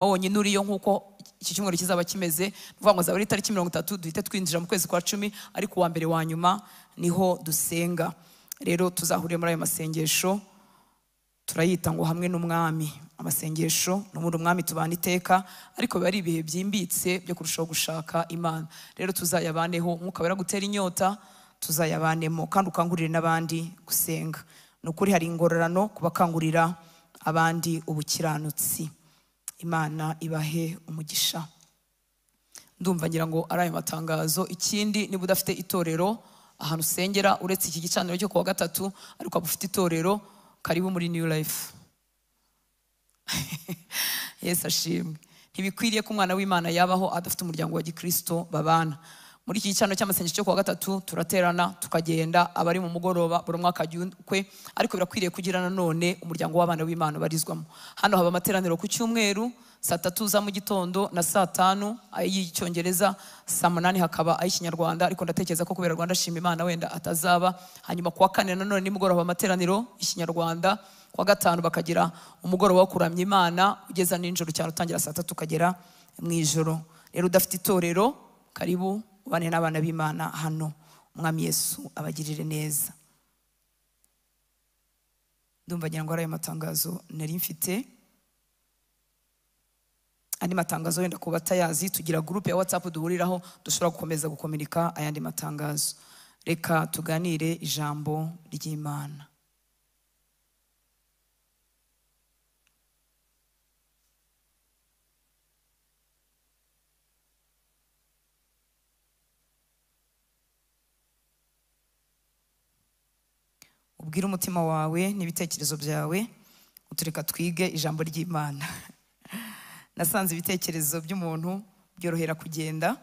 wonyine uriyo nk'uko iki cyumweru kizaba kimeze, nuvuga ngo zaba ari tariki 30 duhite twinjira mu kwezi kwa 10, ariko wa mbere wa nyuma niho dusenga. Rero tuzahurira muri ayo masengesho, turayita ngo hamwe n'umwami. Amasengesho n'umuntu umwami tubana iteka, ariko biba ari ibihe byimbitse byo kurushaho gushaka Imana. Rero tuzayabaneho, umwuka wera gutera inyota tuzayabanemo, kandi ukangurire n'abandi gusenga. Nukuri hari ingororano kubakangurira abandi ubukiranutsi. Imana ibahe umugisha. Ndumva ngira ngo ari ayo matangazo. Ikindi, niba udafite itorero ahantu usengera uretse iki gicaniro cyo kuwa gatatu, ariko ufite itorero, karibu muri New Life. Yesu ashimwe. Ntibikwiriye ko umwana w'Imana yabaho adafite umuryango wa Gikristo babana. Muri iki gicaniro cy'amasengesho cyo kuwa gatatu turaterana tukagenda, abari mu mugoroba buri mwaka ukwe, ariko birakwiriye kugira nanone umuryango w'abana w'Imana barizwamo. Hano haba amateraniro ku cyumweru saa 3 za mu gitondo na saa 5 ay'icyongereza, saa 8 hakaba ay'ikinyarwanda, ariko ndatekereza ko kubera Rwanda shima Imana wenda atazaba. Hanyuma kuwa 4 nanone nimugoroba amateraniro y'ikinyarwanda, kuwa 5 bakagira umugoroba wo kuramya Imana ugeza ninjoro cyane, utangira saa 3 ukagera mu ijoro. Rero udafite itorero, karibu ubane n'abana b'Imana hano. Umwami Yesu abagirire neza. Ndumva ngira ngo ari ayo matangazo nari mfite. Andi matangazo wenda kuba tayazi, tugira groupe ya WhatsApp duhuriraho, dushobora gukomeza gukomunika ayandi matangazo. Reka tuganire ijambo ry'Imana. Ubwira umutima wawe n'ibitekerezo byawe, utureka twige ijambo ry'Imana. Nasanze ibitekerezo by'umuntu byorohera kugenda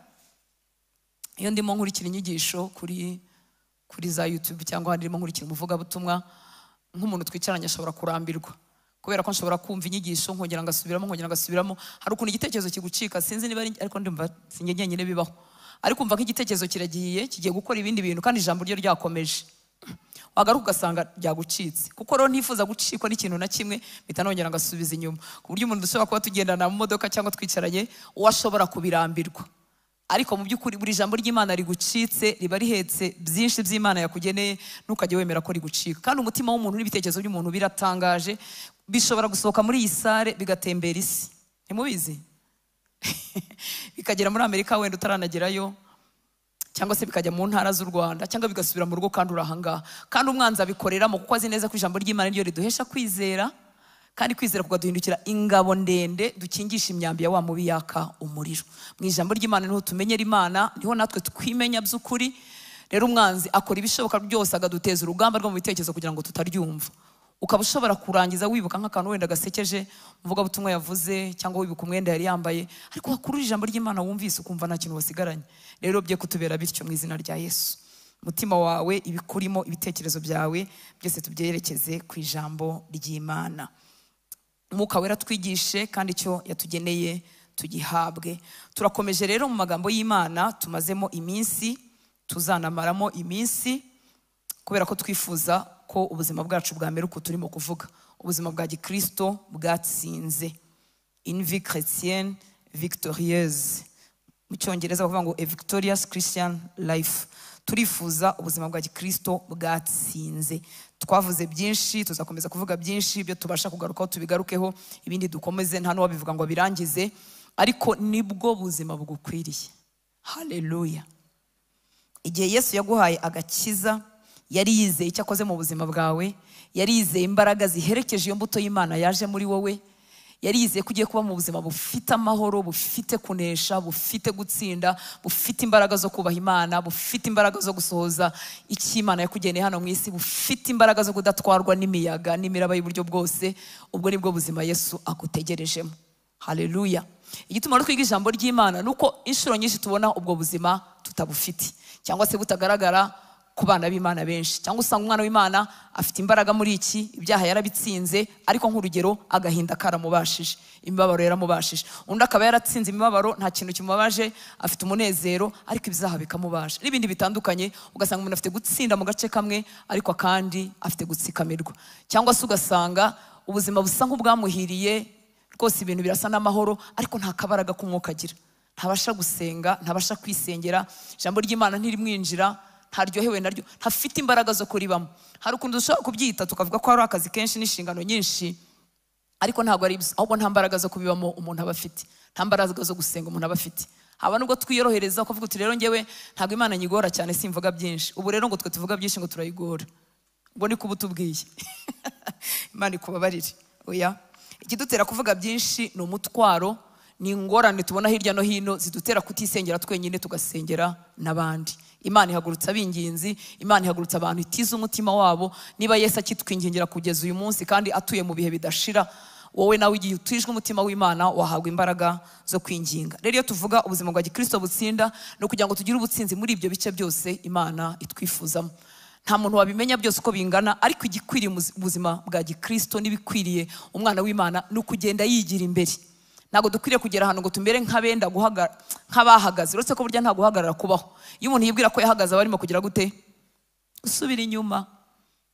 iyo ndimo nkurikira inyigisho kuri za YouTube, cyangwa ndimo nkurikira umuvugabutumwa. Nk'umuntu twicaranye ashobora kurambirwa, kubera ko nshobora kumva inyigisho nkongera ngasubiramo. Hari ukuntu igitekerezo kigucika, sinzi niba ariko ndumva singe nyenyine bibaho, ariko umva nk'igitekerezo kigiye gukora ibindi bintu, kandi ijambo ryo ryakomeje. Wagaruka ugasanga ryagucitse, kuko rero ntifuza gucikwa n'ikintu na kimwe bitanongera ngasubiza inyuma, ku buryo umuntu dushobora kuba tugendana mu modoka cyangwa twicaranye uwashobora kubirambirwa. Ariko mu by'ukuri buri jambo ry'Imana rigucitse riba rihetse byinshi by'Imana yakugeneye, ntukajye wemera ko rigucika. Kandi umutima w'umuntu n'ibitekerezo by'umuntu biratangaje, bishobora gusohoka muri iyi sare bigatembera isi, ntimubizi? Bikagera muri Amerika wenda utaranagerayo, cyangwa se bikajya mu ntara z'u Rwanda, cyangwa bigasubira mu rugo kandi urahangaha. Kandi umwanzi abikoreramo kuko azi neza ko ijambo ry'Imana ryo riduhesha kwizera, kandi kwizera kugaduhindukira ingabo ndende dukingisha imyambi ya wa mubi yaka umuriro. Mu ijambo ry'Imana niho tumenyera Imana, niho natwe twimenya by'ukuri. Rero umwanzi akora ibishoboka byose agaduteza urugamba rwo mu bitekerezo kugira ngo tutaryumva. Ukaba ushobora kurangiza wibuka nk'akantu wenda gasekeje mvuga butumwa yavuze, cyangwa wibuka umwenda yari yambaye, ariko wakurura ijambo ry'Imana wumvise ukumva nta kintu wasigaranye. Rero bye kutubera bityo mu izina rya Yesu. Umutima wawe, ibikurimo, ibitekerezo byawe byose tubyerekeze ku ijambo ry'Imana. Umwuka wera twigishe, kandi icyo yatugeneye tugihabwe. Turakomeje rero mu magambo y'Imana tumazemo iminsi, tuzanamaramo iminsi, kubera ko twifuza ko ubuzima bwacu bwa mbere uko turimo kuvuga, ubuzima bwa Gikristo bwatsinze, une vie chrétienne victorieuse. Mu cyongereza bavuga ngo a victorious Christian life. Turifuza ubuzima bwa Gikristo bwatsinze. Twavuze byinshi, tuzakomeza kuvuga byinshi, ibyo tubasha kugarukaho tubigarukeho, ibindi dukomeze nta n'uwabivuga ngo birangize, ariko nibwo buzima bugukwiriye. Haleluya. Igihe Yesu yaguhaye agakiza, yari yizeye icyo akoze mu buzima bwawe, yari yizeye imbaraga ziherekeje iyo mbuto y'Imana yaje muri wowe, yari yizeye ko ugiye kuba mu buzima bufite amahoro, bufite kunesha, bufite gutsinda, bufite imbaraga zo kubaha Imana, bufite imbaraga zo gusohoza icyo Imana yakugeneye hano mu isi, bufite imbaraga zo kudatwarwa n'imiyaga n'imiraba y'uburyo bwose. Ubwo nibwo buzima Yesu agutegerejemo. Haleluya. Igituma no kwiga ijambo ry'Imana nuko inshuro nyinshi tubona ubwo buzima tutabufite, cyangwa se butagaragara ku bana b'Imana benshi, cyangwa usanga umwana w'Imana afite imbaraga muri iki, ibyaha yarabitsinze, ariko nk'urugero agahinda karamubashije, imibabaro yaramubashije. Undi akaba yaratsinze imibabaro, nta kintu kimubabaje, afite umunezero, ariko ibyaha bikamubasha. N'ibindi bitandukanye, ugasanga umuntu afite gutsinda mu gace kamwe, ariko kandi afite gutsikamirwa. Cyangwa se ugasanga ubuzima busa nk'ubwamuhiriye rwose ibintu birasa n'amahoro, ariko nta kabaraga k'umwuka agira, ntabasha gusenga, ntabasha kwisengera, ijambo ry'Imana ntirimwinjira, ntaryohewe naryo, ntafite imbaraga zo kuribamo. Hari ukuntu dushobora kubyita tukavuga ko hari akazi kenshi n'inshingano nyinshi, ariko ntabwo ari ibyo, ahubwo nta mbaraga zo kubibamo umuntu aba afite, nta mbaraga zo gusenga umuntu aba afite. Haba nubwo twiyorohereza ukavuga uti rero ngewe ntabwo Imana nyigora cyane, simvuga byinshi. Ubu rero ngo twe tuvuga byinshi ngo turayigora, ubwo ni kuba utubwiye. Imana ikubabarire. Oya, ikidutera kuvuga byinshi ni umutwaro, ni ingorane tubona hirya no hino zidutera kutisengera twenyine, tugasengera n'abandi. Imana ihagurutsa ab'inginzi, Imana ihagurutsa abantu itiza umutima wabo. Niba Yesu akitwingingira kugeza uyu munsi kandi atuye mu bihe bidashira, wowe nawe igihe utijwe umutima w'Imana wahabwa imbaraga zo kwinginga. Rero iyo tuvuga ubuzima bwa gikristo butsinda, no kugira ngo tugire ubutsinzi muri ibyo bice byose Imana itwifuzamo. Nta muntu wabimenya byose uko bingana, ariko igikwiriye ubuzima bwa gikristo n'ibikwiriye umwana w'Imana ni ukugenda yigira imbere. Ntabwo dukwiriye kugera ahantu ngo tumere nk'abenda nk'abahagaze, uretse ko burya nta guhagarara kubaho. Iyo umuntu yibwira ko yahagaze aba arimo kugira gute? Gusubira inyuma.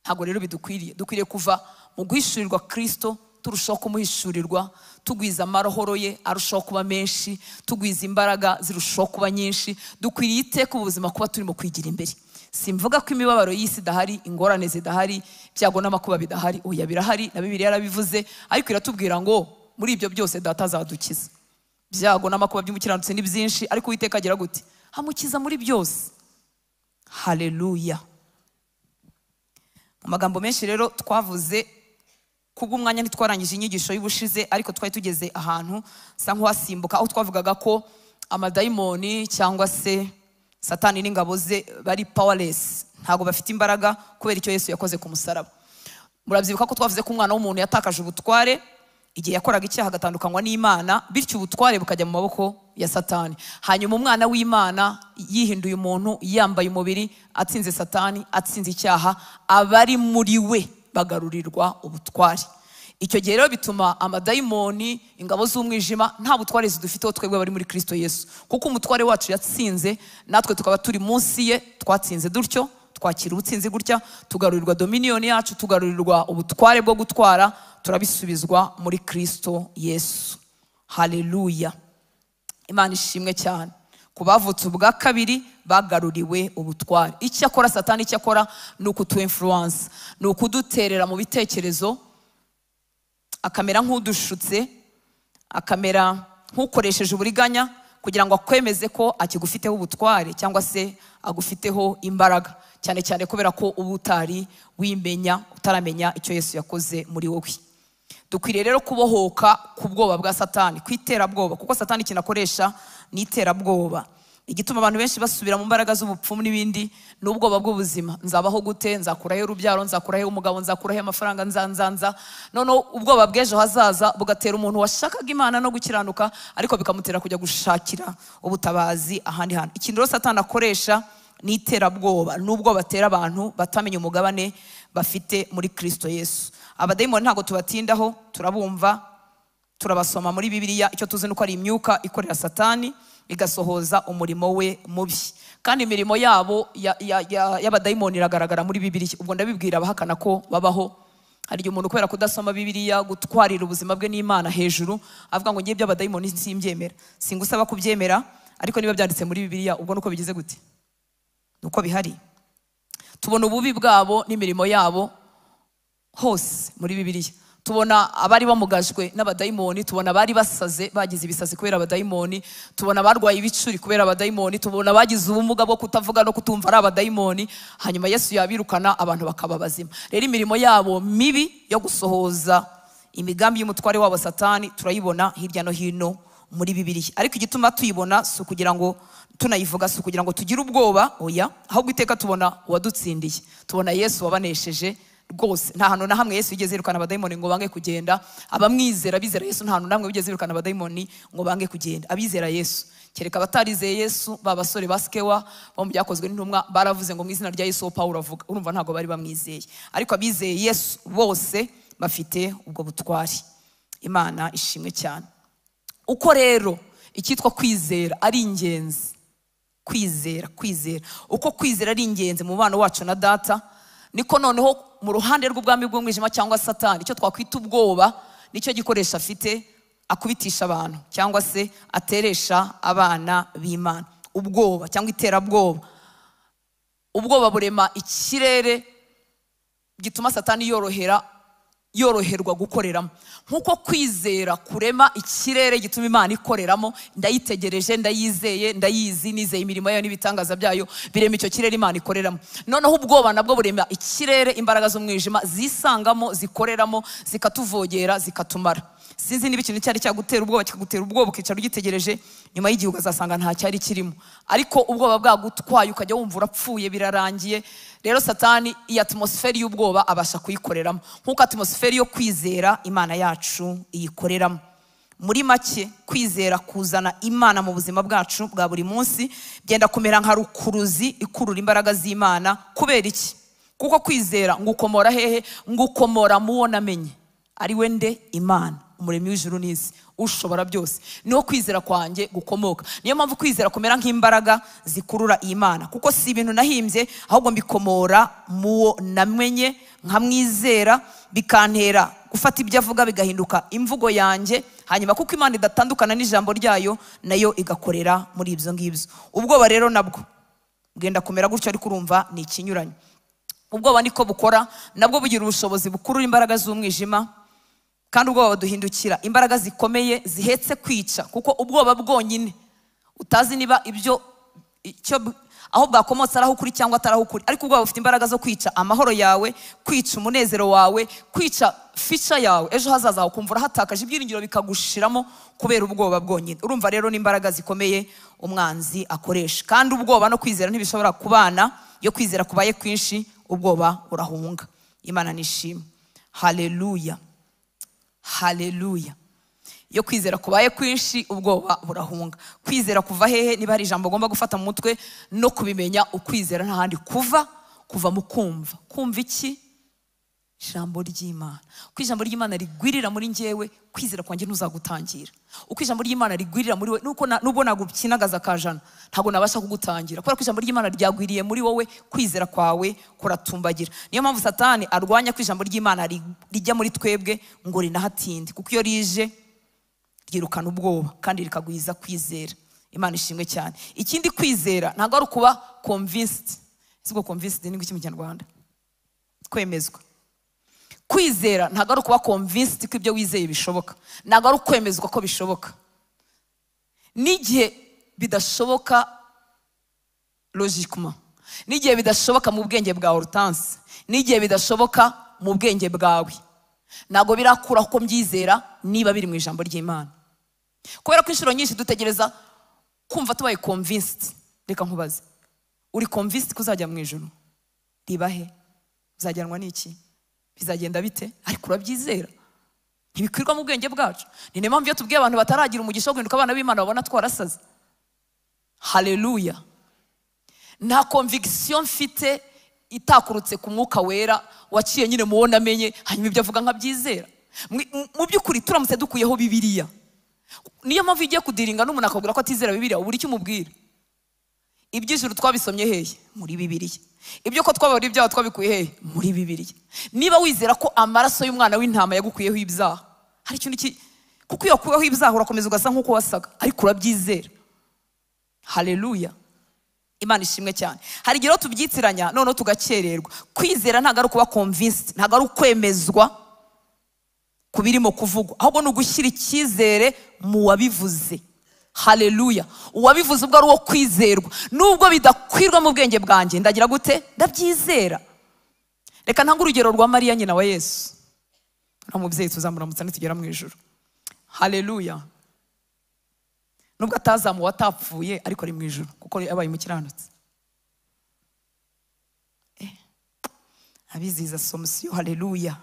Ntabwo rero bidukwiriye. Dukwiriye kuva mu guhishurirwa Kristo, turushaho kumuhishurirwa, tugwiza amahoro ye arushaho kuba menshi, tugwiza imbaraga zirushaho kuba nyinshi. Dukwiriye iteka ubuzima kuba turimo kwigira imbere. Simvuga ko imibabaro y'isi idahari, ingorane zidahari, ibyago n'amakuba bidahari. Oya, birahari, na Bibiliya yarabivuze, ariko iratubwira ngo muri ibyo byose Data azadukiza. Ibyago n'amakuba by'umukiranutsi ni byinshi, ariko Uwiteka agira gute? Amukiza muri byose. Haleluya. Amagambo menshi rero twavuze, kubw'umwanya ntitwarangije inyigisho y'ubushize, ariko twari tugeze ahantu sa nk'uhasimbuka, aho twavugaga ko amadayimoni cyangwa se Satani n'ingabo ze bari powerless, ntago bafite imbaraga kubera icyo Yesu yakoze ku musaraba. Murabyibuka ko twavuze ko umwana w'umuntu yatakaje ubutware igihe yakoraga icyaha agatandukanywa n'Imana, bityo ubutware bukajya mu maboko ya Satani. Hanyuma umwana w'Imana yihinduye umuntu, yambaye umubiri, atsinze Satani, atsinze icyaha, abari muri we bagarurirwa ubutware. Icyo gihe rero bituma amadayimoni, ingabo z'umwijima nta butware zidufiteho twebwe bari muri Kristo Yesu, kuko umutware wacu yatsinze, natwe tukaba turi munsi ye, twatsinze dutyo, twakira ubutsinzi gutya, tugarurirwa dominion yacu, tugarurirwa ubutware bwo gutwara, turabisubizwa muri Kristo Yesu. Haleluya. Imana ishimwe cyane. Kubavutse ubwa kabiri bagaruriwe ubutware. Icyo akora Satani, icyo akora ni ukutu influence, ni ukuduterera mu bitekerezo, akamera nk'udushutse, akamera nk'ukoresheje uburiganya kugira ngo akwemeze ko akigufiteho ubutware cyangwa se agufiteho imbaraga, cyane cyane kubera ko uba utari wimenya, utaramenya icyo Yesu yakoze muri wowe. Dukwiriye rero kubohoka ku bwoba bwa Satani, kwiterabwoba, kuko Satani ikintu akoresha ni iterabwoba. Igituma abantu benshi basubira mu mbaraga z'ubupfumu n'ibindi n'ubwoba bw'ubuzima. Nzabaho gute? Nzakuraho urubyaro, nzakuraho umugabo, nzakuraho amafaranga, nzanza. None ubwoba bw'ejo hazaza bugatera umuntu washakaga Imana no gukiranuka, ariko bikamutera kujya gushakira ubutabazi ahandi hantu. Ikintu rero Satani akoresha ni iterabwoba, n'ubwo batera abantu batamenya umugabane bafite muri Kristo Yesu. Abadayimoni ntago tubatindaho, turabumva, turabasoma muri Bibiliya. Icyo tuzi nuko ari imyuka ikorera Satani igasohoza umurimo we mubi, kandi imirimo yabo y'abadayimoni iragaragara muri Bibiliya. Ubwo ndabibwira abahakana ko babaho. Hari igihe umuntu kubera kudasoma Bibiliya, gutwarira ubuzima bwe n'Imana hejuru, avuga ngo ngiye by'abadayimoni simbyemera. Singusaba kubyemera, ariko niba byanditse muri Bibiliya, ubwo nuko bigize gute? Nuko bihari. Tubona ububi bwabo n'imirimo yabo hose muri Bibiliya. Tubona abari bamugajwe n'abadayimoni, tubona abari basaze bagize ibisazi kubera abadayimoni, tubona abarwaye ibicuri kubera abadayimoni, tubona bagize ubumuga bwo kutavuga no kutumva ari abadayimoni, hanyuma Yesu yabirukana abantu bakaba bazima. Rero imirimo yabo mibi yo gusohoza imigambi y'umutware wabo Satani turayibona hirya no hino muri Bibiliya. Ariko igituma tuyibona si ukugira ngo tunayivuga, si ukugira ngo tugire ubwoba, oya, ahubwo iteka tubona uwadutsindiye, tubona Yesu wabanesheje rwose. Nta hantu na hamwe Yesu yigeze yirukana abadayimoni ngo bange kugenda. Abamwizera, bizera Yesu, nta hantu na hamwe yigeze yirukana abadayimoni ngo bange kugenda. Abizera Yesu, kereka abatarizeye Yesu, ba basore baskewa bo mu byakozwe n'intumwa baravuze ngo mu izina rya Yesu Pawulo avuga, urumva ntago bari bamwizeye. Ariko abizeye Yesu bose bafite ubwo butwari. Imana ishimwe cyane. Uko rero icyitwa kwizera ari ingenzi, kwizera uko kwizera ari ingenzi mu mubano wacu na Data, niko noneho mu ruhande rw'ubwami bw'umwijima cyangwa Satani icyo twakwita ubwoba nicyo gikoresha afite akubitisha abantu cyangwa se ateresha abana b'Imana. Ubwoba cyangwa iterabwoba. Ubwoba burema ikirere gituma Satani yoroherwa gukoreramo. Nkuko kwizera kurema ikirere gituma Imana ikoreramo, ndayitegereje, ndayizeye, ndayizi, nizeye imirimo yayo n'ibitangaza byayo, birema icyo kirere Imana ikoreramo. Noneho ubwoba nabwo burema ikirere imbaraga z'umwijima zisangamo, zikoreramo, zikatuvogera, zikatumara. Sinzi niba ikintu cyari cyagutera ubwoba kikagutera ubwoba ukicara ugitegereje, nyuma y'igihe ukazasanga nta cyari kirimo. Ariko ubwoba bwagutwaye ukajya wumva urapfuye, birarangiye. Rero Satani iyi atmosferi y'ubwoba abasha kuyikoreramo, nkuko atmosferi yo kwizera Imana yacu iyikoreramo. Muri make, kwizera kuzana Imana mu buzima bwacu bwa buri munsi byenda kumera nka rukuruzi ikurura imbaraga z'Imana. Kubera iki? Kuko kwizera ngukomora hehe? Ngukomora mu wo namenye, ari we nde? Imana, umuremyi w'ijuru n'isi, ushobora byose. Niho kwizera kwanjye gukomoka. Niyo mpamvu kwizera kumera nk'imbaraga zikurura Imana, kuko si ibintu nahimbye, ahubwo mbikomora muwo namenye, nkamwizera, bikantera gufata ibyo avuga bigahinduka imvugo yanjye. Hanyuma kuko Imana idatandukana n'ijambo ryayo, nayo igakorera muri ibyo ngibyo. Ubwoba rero nabwo bwenda kumera gutyo, ariko urumva ni ikinyuranye. Ubwoba niko bukora, nabwo bugira ubushobozi bukurura imbaraga z'umwijima, kandi ubwoba buduhindukira imbaraga zikomeye zihetse kwica. Kuko ubwoba bwonyine utazi niba aho bwakomotse ari aho ukuri cyangwa atari aho ukuri, ariko ubwoba bufite imbaraga zo kwica amahoro yawe, kwica umunezero wawe, kwica ficha yawe, ejo hazaza ukumva urahatakaje, ibyiringiro bikagushiramo kubera ubwoba bwonyine. Urumva rero n'imbaraga zikomeye umwanzi akoresha. Kandi ubwoba no kwizera ntibishobora kubana. Iyo kwizera kubaye kwinshi, ubwoba urahunga. Imana nishimwe. Haleluya, haleluya. Iyo kwizera kubaye kwinshi, ubwoba burahunga. Kwizera kuva hehe? Niba hari ijambo ugomba gufata mu mutwe no kubimenya, ukwizera nta handi kuva mu kumva. Kumva iki? Ijambo ry'Imana. Uko ijambo ry'Imana rigwirira muri njyewe, kwizera kwanjye ntuzagutangira. Uko ijambo ry'Imana rigwirira muri we, nubwo nagukinagaza kajana, ntabwo nabasha kugutangira. Kubera ko ijambo ry'Imana ryagwiriye muri wowe, kwizera kwawe kuratumbagira. Niyo mpamvu Satani arwanya ko ijambo ry'Imana rijya muri twebwe ngo rinahatinde, kuko iyo rije ryirukana ubwoba kandi rikagwiza kwizera. Imana ishimwe cyane. Ikindi, kwizera ntabwo ari kuba convinced. Sibwo convinced ni iki mu Kinyarwanda? Kwemezwa. Kwizera ntabwo ari kuba convinced ko ibyo wizeye bishoboka. Ntabwo ari ukwemezwa ko bishoboka. N'igihe bidashoboka logiquement, n'igihe bidashoboka mu bwenge bwa Hortense, n'igihe bidashoboka mu bwenge bwawe, ntabwo birakura ko mbyizera niba biri mu ijambo ry'Imana. Kubera ko inshuro nyinshi dutegereza kumva tubaye convinced. Reka nkubaze, uri convinced ko uzajya mu ijuru? Ribahe? Uzajyanwa n'iki? Bizagenda bite? Ariko urabyizera. Ntibikwirwa mu bwenge bwacu. Ni niyo mpamvu iyo tubwiye abantu bataragira umugisha wo guhinduka abana b'Imana babona twarasaze. Haleluya. Nta conviction mfite itakurutse ku mwuka wera waciye nyine muwona amenye, hanyuma ibyo avuga nkabyizera. Mu by'ukuri turamutse dukuyeho Bibiliya, niyo mpamvu igiye kudiringa n'umuntu akabwira ko atizera Bibiliya, ubura icyo umubwira. Iby'ijuru twabisomye hehe? Muri Bibiliya. Ibyo ko twabara ibyaha twabikuye hehe? Muri Bibiliya. Niba wizera ko amaraso y'umwana w'intama yagukuyeho ibyaha, hari ikintu kuko iyo wakuyeho ibyaha urakomeza ugasa nk'uko wasaga, ariko urabyizera. Haleluya. Imana ishimwe cyane. Hari igihe tubyitiranya noneho tugakererwa. Kwizera ntabwo ari kuba convinced, ntabwo ari ukwemezwa kubirimo kuvugwa, ahubwo ni ugushyira icyizere mu wabivuze. Haleluya. Uwabivuze ubwo ari uwo kwizerwa, nubwo bidakwirwa mu bwenge bwanjye, ndagira gute? Ndabyizera. Reka ntange urugero rwa Mariya nyina wa Yesu. Umubyeyi tuzamuramutsa nitugera mu ijuru. Haleluya. Nubwo atazamuwe atapfuye, ariko ari mu ijuru kuko yabaye umukiranutsi. Abiziza somusiyo. Haleluya.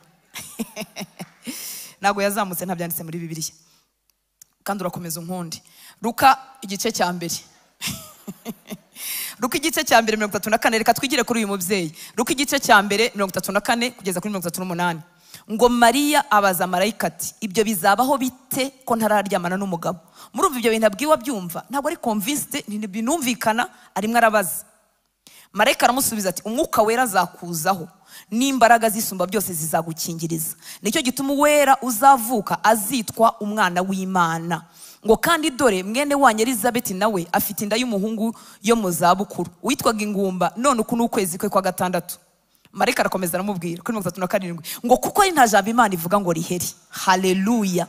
Ntabwo yazamutse, ntabyanditse muri Bibiliya. Kandi urakomeza unkundi. Luka igice cya mbere. Luka igice cya mbere 34. Reka twigire kuri uyu mubyeyi. Luka igice cya mbere 34 kugeza kuri 38. Ngo Mariya abaza marayika ati, ibyo bizabaho bite ko ntararyamana n'umugabo? Murumva ibyo bintu abwiwe abyumva, ntabwo ari convinced, ntibinumvikana, arimwe arabaza. marayika aramusubiza ati umwuka wera azakuzaho n'imbaraga zisumba byose zizagukingiriza, nicyo gituma uwera uzavuka azitwa umwana w'Imana. Ngo kandi dore mwene wanyu Elizabeti nawe afite inda y'umuhungu yo mu zabukuru witwaga ingumba, none uku n'ukwezi kwe kwa gatandatu. Marayika arakomeza aramubwira kuri 37 ngo kuko ari nta jambo Imana ivuga ngo riheri. Haleluya.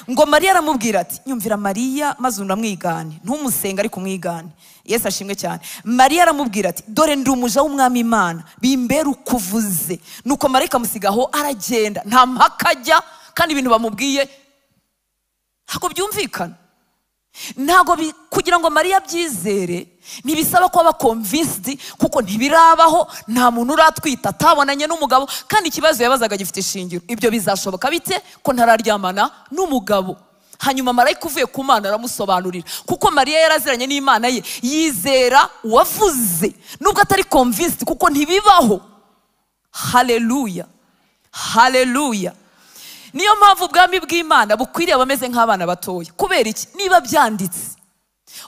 Ngo Mariya aramubwira ati nyumvira Mariya maze unamwigane, ntumusenga ariko umwigane. Yesu ashimwe cyane. Mariya aramubwira ati dore ndi umuja w'umwami Imana, bimbere ukuvuze. Nuko marayika amusigaho aragenda, nta mpaka ajya, kandi ibintu bamubwiye ntabwo byumvikana. Ntabwo kugira ngo Mariya byizere ntibisaba ko aba convinced, kuko ntibirabaho, nta muntu uratwita atabonanye n'umugabo, kandi ikibazo yabazaga gifite ishingiro. Ibyo bizashoboka bite ko ntararyamana n'umugabo? Hanyuma marayika uvuye ku Mana aramusobanurira, kuko Mariya yaraziranye n'Imana ye, yizera uwavuze nubwo atari convinced, kuko ntibibaho. Haleluya, haleluya. Niyo mpamvu ubwami bw'Imana bukwiriye abameze nk'abana batoya. Kubera iki? Niba byanditse,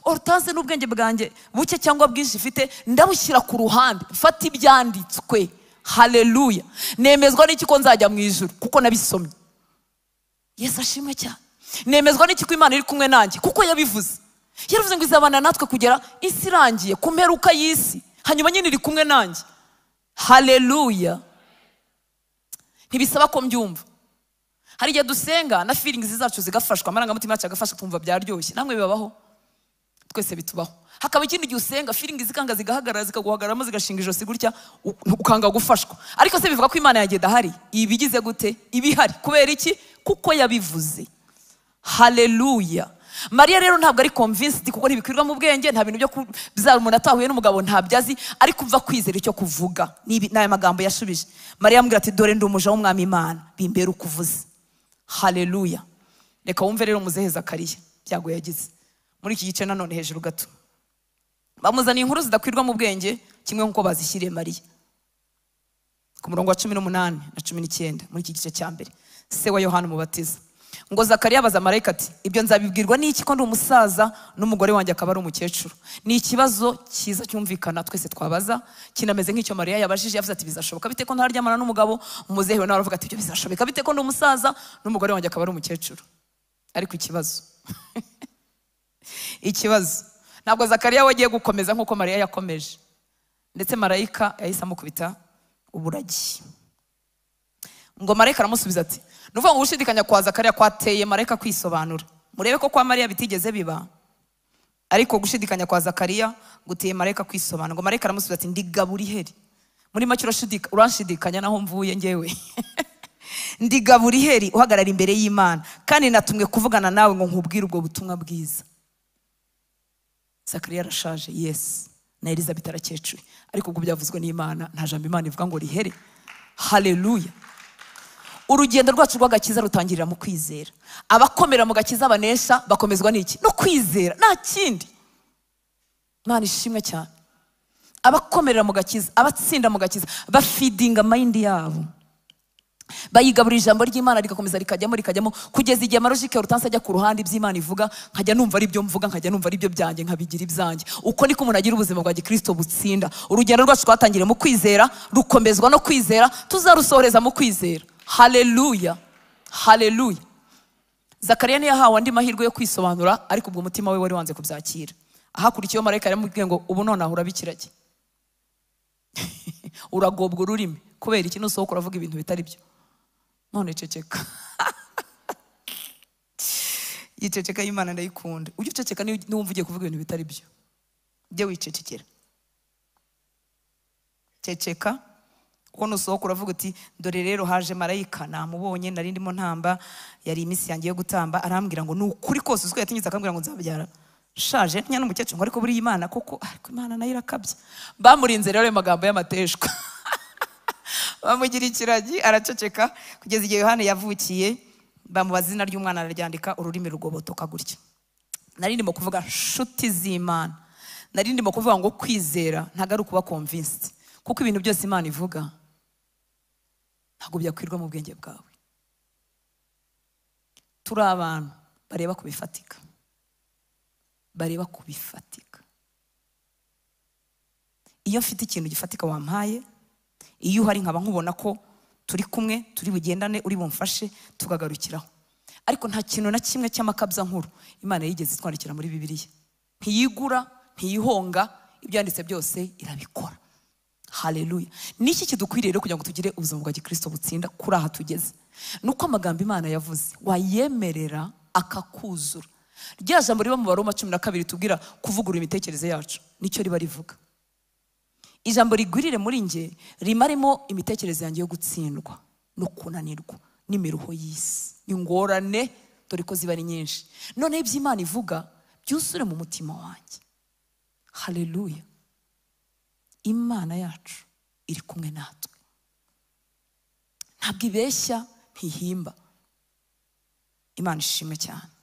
Hortense n'ubwenge bwanjye buke cyangwa bwinshi ifite, ndabushyira ku ruhande, mfata ibyanditswe. Haleluya. Nemezwa n'iki ko nzajya mu ijuru? Kuko nabisomye. Yesu ashimwe cyane. Nemezwa n'iki ko Imana iri kumwe nanjye? Kuko yabivuze. Yaravuze ngo izabana natwe kugera isi irangiye, ku mperuka y'isi, hanyuma nyine iri kumwe nanjye. Haleluya. Ntibisaba ko mbyumva. Hari igihe dusenga na feelings zacu zigafashwa, amarangamutima yacu agafasha, kumva byaryoshye. Namwe bibabaho? Twese bitubaho. Hakaba ikindi gihe usenga feelings zikanga zigahagarara, zikaguhagararamo, zigashinga ijosi gutya, ukanga gufashwa. Ariko se bivuga ko Imana yagenda hari? Ibigize gute? Ibihari. Kubera iki? Kuko yabivuze. Haleluya. Mariya rero ntabwo ari convinced, kuko ntibikwirwa mu bwenge, nta bintu byo bizara umuntu atahuye n'umugabo ntabyazi, ariko uva kwizera icyo kuvuga. N'aya magambo yashubije. Mariya amubwira ati dore ndi umuja w'umwami Imana, bimbere ukuvuze. Haleluya. Reka wumve rero muzehe Zakariya byago yagize muri iki gice nanone hejuru gato. Bamuzaniye inkuru zidakwirwa mu bwenge, kimwe nkuko bazishyiriye Mariya. Ku murongo wa 18 na 19 muri iki gice cya mbere, se wa Yohana Umubatiza. Ngo Zakariya abaza marayika ati ibyo nzabibwirwa n'iki ko ndi umusaza n'umugore wanjye akaba ari umukecuru? Ni ikibazo cyiza cyumvikana twese twabaza, kinameze nk'icyo Mariya yabajije. Yavuze ati bizashoboka bite ko ntaryamana n'umugabo? Umuzehe we nawe aravuga ati ibyo bizashoboka bite ko ndi umusaza n'umugore wanjye akaba ari umukecuru? Ariko ikibazo ntabwo Zakariya we agiye gukomeza nk'uko Mariya yakomeje, ndetse marayika yahise amukubita uburagi. Ngo marayika aramusubiza ati nuvuga ngo ushidikanya kwa Zakariya kwateye marayika kwisobanura. Murebe ko kwa Mariya bitigeze biba, ariko gushidikanya kwa Zakariya guteye marayika kwisobanura. Ngo marayika aramusubiza ati ndi Gaburiheli. Muri make uranshidikanya naho mvuye ngewe. Ndi Gaburiheli uhagarara imbere y'Imana, kandi natumwe kuvugana nawe ngo nkubwire ubwo butumwa bwiza. Zakariya arashaje, yes, na Elizabeth arakecuye, ariko ubwo byavuzwe n'Imana, nta jambo Imana ivuga ngo rihere. Haleluya. Urugendo rwacu rw'agakiza rutangirira mu kwizera. Abakomera mu gakiza banesha bakomezwa n'iki? No kwizera, nta kindi. Imana ishimwe cyane. Abakomera mu gakiza, abatsinda mu gakiza, bafeedinga mind yabo, bayigaburira ijambo ry'Imana rigakomeza rikajyamo kugeza igihe amarojike Hortense ajya ku ruhande iby'Imana ivuga, nkajya numva ari byo mvuga, nkajya numva ari byo byanjye, nkabigira ibyanjye. Uko niko umuntu agira ubuzima bwa Gikristo butsinda. Urugendo rwacu twatangiriye mu kwizera, rukomezwa no kwizera, tuzarusohoreza mu kwizera. Haleluya, haleluya. Zakariya ntiyahawe andi mahirwe yo kwisobanura, ariko ubwo umutima we wari wanze kubyakira. Ahakurikiyeho marayika yaramubwiye ngo ubu nonaha urabikirage. Uragobwa ururimi kubera iki? Nusohoka uravuga ibintu bitari byo. None ceceka. Yiceceka y'Imana ndayikunda. Ujye uceceka niwumva ugiye kuvuga ibintu bitari byo. Ujye wicecekera. Ceceka. Kuko nusohoka uravuga uti dore rero haje marayika, namubonye, nari ndimo ntamba, yari iminsi yanjye yo gutamba, arambwira ngo nukuri kose uziko yatinyitse akambwira ngo nzabyara shaje nya n'umukecuru, ngo ariko buri Imana koko, ariko Imana nayo irakabya. Bamurinze rero ayo magambo y'amateshwa. Bamugira ikiragi araceceka kugeza igihe Yohana yavukiye. Bamubaza izina ry'umwana araryandika, ururimi rugobotoka gutya. Nari ndimo kuvuga nshuti z'Imana, nari ndimo kuvuga ngo kwizera ntago ari kuba convinced, kuko ibintu byose Imana ivuga ntabwo byakwirwa mu bwenge bwawe. Turi abantu bareba kubifatika, bareba kubifatika. iyo mfite ikintu gifatika wampaye, iyo uhari nkaba nkubona ko turi kumwe, turi bugendane, uri bumfashe tukagarukiraho. Ariko nta kintu na kimwe cy'amakabya nkuru Imana yigeze itwandikira muri Bibiliya. Ntiyigura, ntiyihonga, ibyo yanditse byose irabikora. Haleluya. Niki kidukwiriye rero kugira ngo tugire ubuzima bwa Gikristo butsinda kuri aha tugeze? Nuko amagambo Imana yavuze wayemerera akakuzura. Rya jambo riba mu Baroma 12 tubwira kuvugurura imitekerereze yacu, nicyo riba rivuga. Ijambo rigwirire muri nge rimarimo imitekerereze yanjye yo gutsindwa no kunanirwa n'imiruho y'isi, ingorane dore ko ziba ari nyinshi. None ibyo Imana ivuga byusure mu mutima wanjye. Haleluya. Imana yacu iri kumwe natwe, ntabwo ibeshya, ntihimba. Imana ishimwe cyane.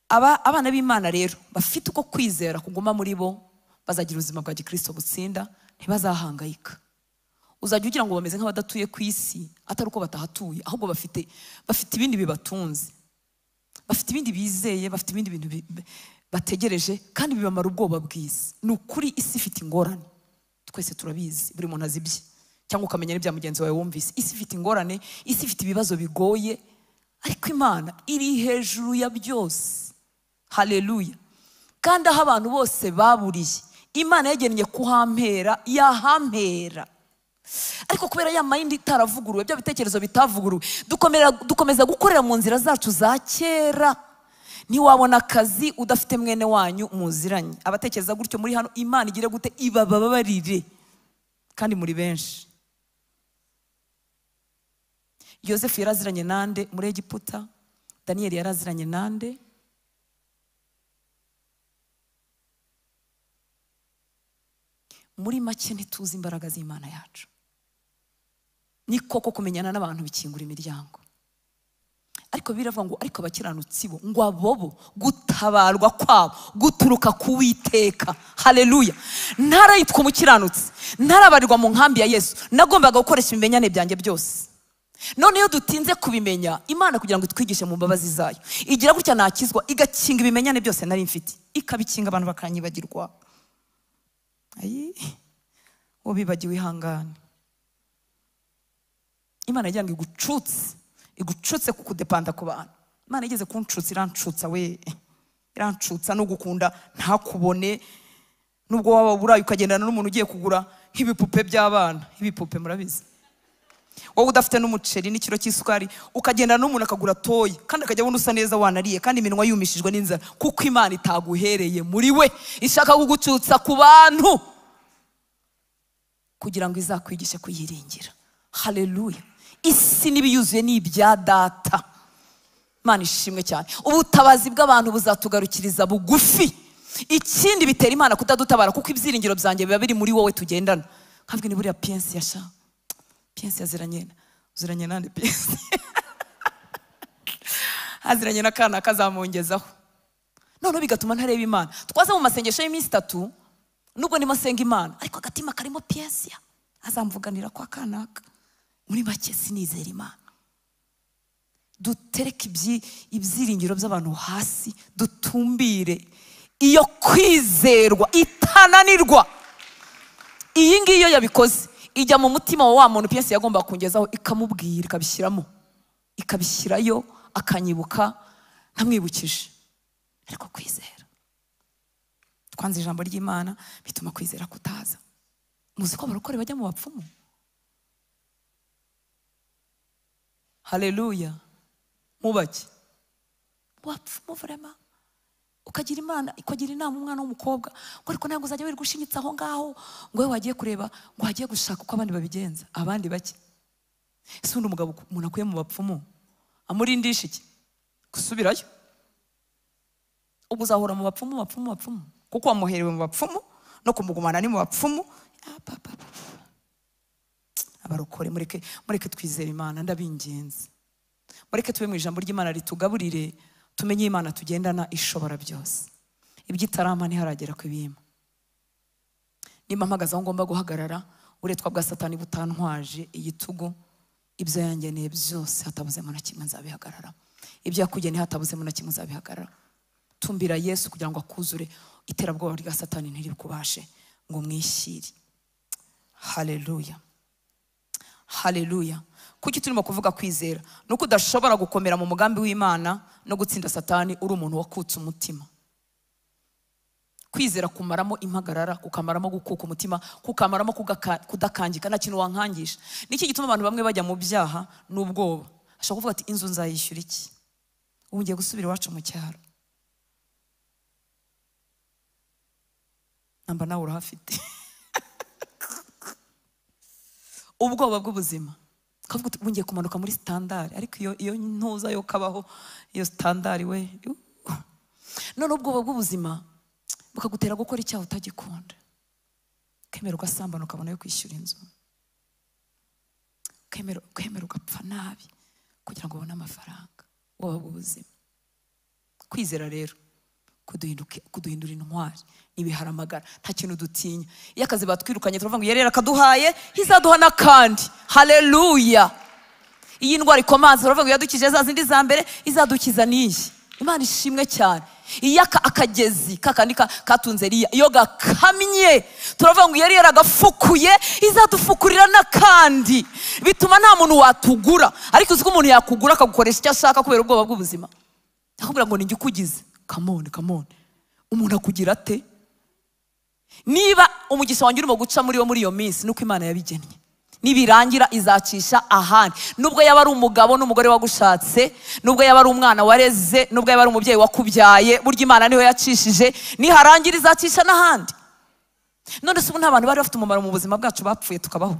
Abana b'Imana rero bafite uko kwizera kuguma muri bo, bazagira ubuzima bwa Gikristo butsinda, ntibazahangayika. Uzajya ugira ngo bameze nk'abadatuye ku isi, atari uko batahatuye, ahubwo bafite ibindi bibatunze, bafite ibindi bizeye, bafite ibindi bintu bategereje, kandi bibamara ubwoba bw'isi. Ni ukuri isi ifite ingorane, twese turabizi, buri muntu azi ibye, cyangwa ukamenya n'ibya mugenzi wawe wumvise. Isi ifite ingorane, isi ifite ibibazo bigoye, ariko Imana iri hejuru ya byose. Haleluya. Kandi aho abantu bose baburiye, Imana yagennye kuhampera, yahampera. Ariko kubera ya mind itaravuguruwe, bya bitekerezo bitavuguruwe, dukomeza gukorera mu nzira zacu za kera. Ntiwabona akazi udafite mwene wanyu muziranye. Abatekereza gutyo muri hano, Imana igire gute? Ibababarire. Kandi muri benshi. Yosefu yaraziranye nande muri Egiputa? Daniel yaraziranye nande? Muri make ntituzi imbaraga z'Imana yacu. Ni koko kumenyana n'abantu bikingura imiryango. Ariko biravuga ngo ariko abakiranutsi bo ngo abobo gutabarwa kwabo guturuka ku Uwiteka. Haleluya. Ntarayitwa umukiranutsi, ntarabarirwa mu nkambi ya Yesu, nagombaga gukoresha ibimenyane byanjye byose. None iyo dutinze kubimenya, Imana kugira ngo itwigishe mu mbabazi zayo, igira gutya nakizwa, igakinga ibimenyane byose nari mfite, ikabikinga abantu bakanyibagirwa. Ayi, wo bibagiwe ihangane. Imana yagira ngo igucutse kukudepanda ku bantu. Imana igeze kuncutsa, irancutsa we, irancutsa no gukunda ntakubone, nubwo waba burayi ukagendana n'umuntu ugiye kugura nk'ibipupe by'abana. Ibipupe murabizi, wowe udafite n'umuceri n'ikiro cy'isukari, ukagendana n'umuntu akagura toyi, kandi akajya abona usa neza wanariye, kandi iminwa yumishijwe n'inzara, kuko Imana itaguhereye muri we, ishaka kugucutsa ku bantu kugira ngo izakwigishe kuyiringira. Haleluya. Isi n'ibiyuzuye ni ibya data. Imana ishimwe cyane. Ubutabazi bw'abantu buzatugarukiriza bugufi. Ikindi bitera Imana kudadutabara, kuko ibyiringiro byanjye biba biri muri wowe tugendana. Nkabwe ni buriya Piensi yasha, Piensi yaziranye nande Piensi aziranye n'akana kazamungezaho. None bigatuma ntareba Imana. Twaza mu masengesho y'iminsi 3, nubwo ndimo senga Imana, ariko agatima karimo Piensi azamvuganira kwa kanaka. Muri make sinizera Imana. Dutereke ibyiringiro by'abantu hasi, dutumbire iyo kwizerwa itananirwa. Iyi ngiyo yabikoze, ijya mu mutima wa muntu Piensi yagomba kungezaho, ikamubwira, ikabishyirayo, akanyibuka ntamwibukije. Ariko kwizera, twanze ijambo ry'Imana bituma kwizera kutaza. Muzi ko abarokore bajya mu bapfumu? Haleluya. Mubaki wapfumu vrema, ukagira Imana ikagira inama umwana w'umukobwa ngo ariko ntabwo uzajya wiri gushimitsa aho ngaho ngo we wagiye kureba ngo hagiye gushaka uko abandi babigenza. Abandi bake ese undi umugabo umuntu akuye mu bapfumu amurindisha iki? Gusubirayo. Ubwo uzahora mu bapfumu kuko wamuherewe mu bapfumu, no kumugumana ni mu bapfumu. Abarokore mureke twizere Imana, ndabingenzi. Mureke tube mu ijambo ry'Imana ritugaburire, tumenye Imana tugendana ishobora byose. Ibyitarama ntiharagera ku ibima. Nimba mpagaze aho ngomba guhagarara, uretwa bwa Satani butantwaje igitugu, ibyo yangeneye byose hatabuzemo na kimwe nzabihagarara. Ibyo yakugeneye hatabuzemo na kimwe nzabihagarara. Tumbira Yesu kugira ngo akuzure, iterabwoba rya Satani ntirikubashe. ngo mwishyire. Haleluya, haleluya. Kuki turimo kuvuga kwizera? Nuko udashobora gukomera mu mugambi w'Imana no gutsinda Satani uri umuntu wakutse umutima. Kwizera kumaramo impagarara, kukamaramo gukuka umutima, kukamaramo kudakangika, nta kintu wankangisha. Niki gituma abantu bamwe bajya mu byaha n'ubwoba. Ashaka kuvuga ati inzu nzayishyura iki? Ubu ngiye gusubira iwacu mu cyaro. Namba nawe urahafite. Ubwoba bw'ubuzima. Kavuga uti ngiye kumanuka muri standard, ariko iyo ntuza yo kabaho iyo standard we. None ubwoba bw'ubuzima bukagutera gukora icyaha utagikunda. Ukemera ugasambana ukabona yo kwishyura inzu. Ukemera ugapfa nabi kugira ngo ubone amafaranga. Ubwoba bw'ubuzima. Kwizera rero kuduhindura intwari n'ibiharamagara, nta kintu dutinya. Iyo akazi batwirukanye turavuga ngo yerera akaduhaye izaduha n'akandi. Haleluya. Iyi ndwara ikomanze turavuga ngo yadukije za zindi za mbere izadukiza n'iyi. Imana ishimwe cyane. Iyo akagezi kakandi katunze Eliya iyo gakamye turavuga ngo yari yaragafukuye izadufukurira n'akandi. Bituma nta muntu watugura, ariko uzi ko umuntu yakugura akagukoresha icyo ashaka kubera ubwoba bw'ubuzima. Akubwira ngo ninjye ukugize. Come on. Umuntu akugira ate? Niba umugisha wanjye urimo guca muri iyo minsi nuko Imana yabigennye. Nibirangira izacisha ahandi. Nubwo yaba ari umugabo n'umugore wagushatse, nubwo yaba ari umwana wareze, nubwo yaba ari umubyeyi wakubyaye, burya Imana niho yacishije, niharangira izacisha n'ahandi. None se ubu nta bantu bari bafite umumaro mu buzima bwacu bapfuye tukabaho?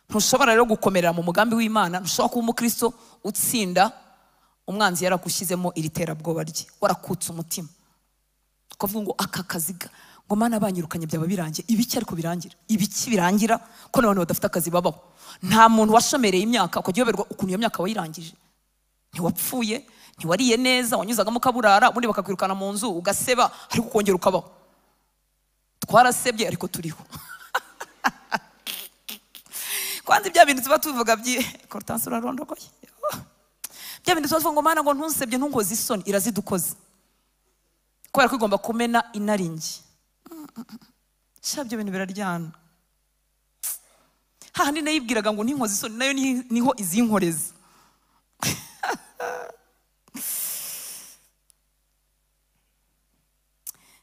Ntushobora rero gukomerera mu mugambi w'Imana, ntushobora kuba umukristo utsinda umwanzi yaragushyizemo iri terabwoba rye, warakutse umutima. Ukavuga ngo aka kaziga ngo Mana banyirukanye byaba birangiye. Ibiki ariko birangira? Ibiki birangira ko n'abantu badafite akazi babaho? Nta muntu washomereye imyaka ukagiyoberwa ukuntu iyo myaka wayirangije. Ntiwapfuye, ntiwariye neza, wanyuzagamo kaburara, ubundi bakakwirukana mu nzu ugaseba ariko ukongera ukabaho. Twarasebye ariko turiho. Kwanza bya bintu tuba tuvuga Constance urarondogoye. Bya bintu tuvuga ngo Mana ngo ntusebye ntunkoze isoni, irazidukoze. Kubera ko igomba kumena inaringi. Shabyo bintu biraryana. Hahandi nayibwiraga ngo ntinkoze isoni nayo niho izinkoreza.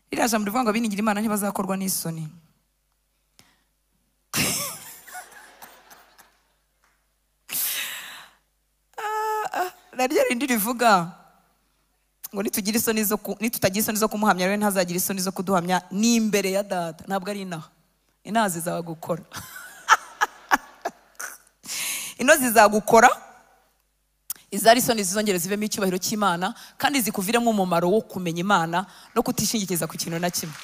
Iriya jambo rivuga ngo abinigira Imana ntibazakorwa n'isoni. Naryo rindi rivuga ngo nitutagira isoni zo kumuhamya rero ntazagira isoni zo kuduhamya n'imbere ya Data. Ntabwo ari inaha zizagukora. Ino zizagukora, izari isoni zizongere zivemo icyubahiro cy'Imana kandi zikuviremo umumaro wo kumenya Imana no kutishingikiza ku kintu na kimwe.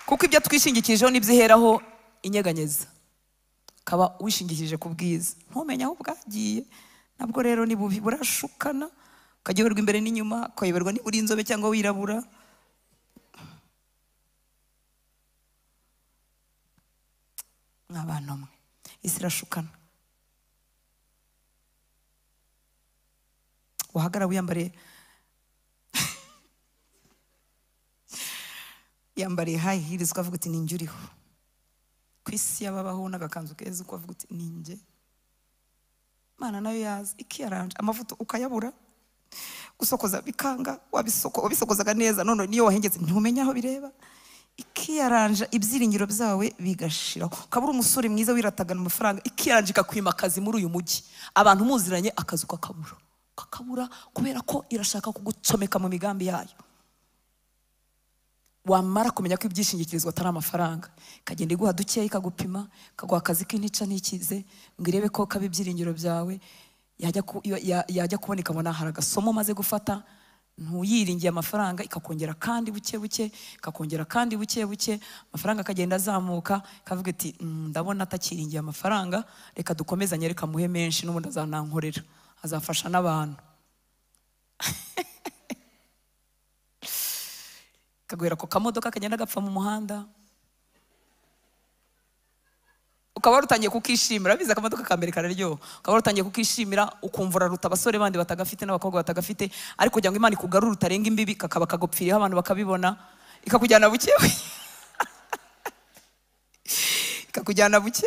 Kuko ibyo twishingikijeho n'ibyiheraho inyeganyeza. Kaba wishingikije ku bwiza, ntumenya aho bwagiye. Nabwo rero ni bubi, burashukana, ukayoberwa imbere n'inyuma, ukayoberwa niba uri inzobe cyangwa wirabura. Nk'abantu mwe, isi irashukana. Wahagara wiyambariye high heels ukavuga uti ninjye uriho. Ku isi yababaho n'agakanzu keza ukavuga uti ninjye. Mana nayo yazi ikiyaranje amavuta ukayabura, gusokoza bikanga, wabisokozaga neza none niyo wahengetse ntumenya aho bireba. Ikiyaranje ibyiringiro byawe bigashiraho. Kabura umusore mwiza wiratagana amafaranga, ikiyaranje kakwima akazi muri uyu mujyi. Abantu muziranye akazi kakabura kubera ko irashaka kugucomeka mu migambi yayo. Wamara kumenya ko ibyishingikirizwa atari amafaranga, kagenda iguha dukeya ikagupima, kaguha akazi k'intica ntikize, ngo irebe ko kabe ibyiringiro byawe. Yajya kuboneka abona hari agasomo maze gufata, ntuyiringiye amafaranga, ikakongera kandi buke buke, ikakongera kandi buke buke, amafaranga akagenda azamuka, kavuga iti ndabona atakiringiye amafaranga, reka dukomezanye, reka muhe menshi n'ubundi azanankorera, azafasha n'abantu. Kaguhera ko kamodoka kagenda gapfa mu muhanda. ukaba warutangiye kukishimira, biza akamodoka ka mbere kararyoha, ukaba warutangiye kukishimira ukumva uraruta abasore bandi batagafite n'abakobwa batagafite, ariko kugira ngo Imana ikugarure utarenga imbibi, kakaba kagopfiriyeho abantu bakabibona, ikakujyana buke ikakujyana buke.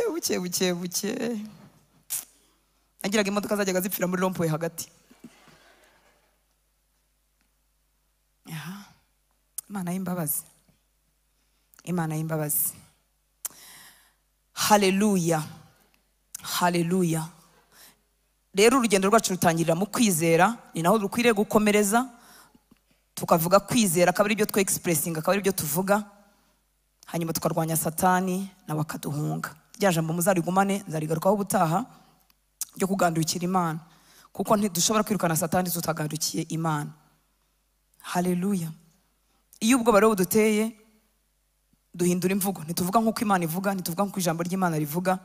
Nagiraga imodoka zajyaga zipfira muri rompuwe hagati. Imana y'imbabazi, Imana y'imbabazi. Haleluya, haleluya. Rero urugendo rwacu rutangirira mu kwizera, ni naho dukwiriye gukomereza, tukavuga kwizera, akaba ari byo twe expressinga, akaba ari byo tuvuga, hanyuma tukarwanya Satani nawe akaduhunga. Rya jambo muzarigumane, nzarigarukaho ubutaha, ryo kugandukira Imana, kuko ntidushobora kwirukana Satani tutagandukiye Imana. Haleluya. Iyo ubwo baro buduteye, duhindura imvugo, ntituvuga nk'uko Imana ivuga, ntituvuga nk'uko ijambo ry'Imana rivuga,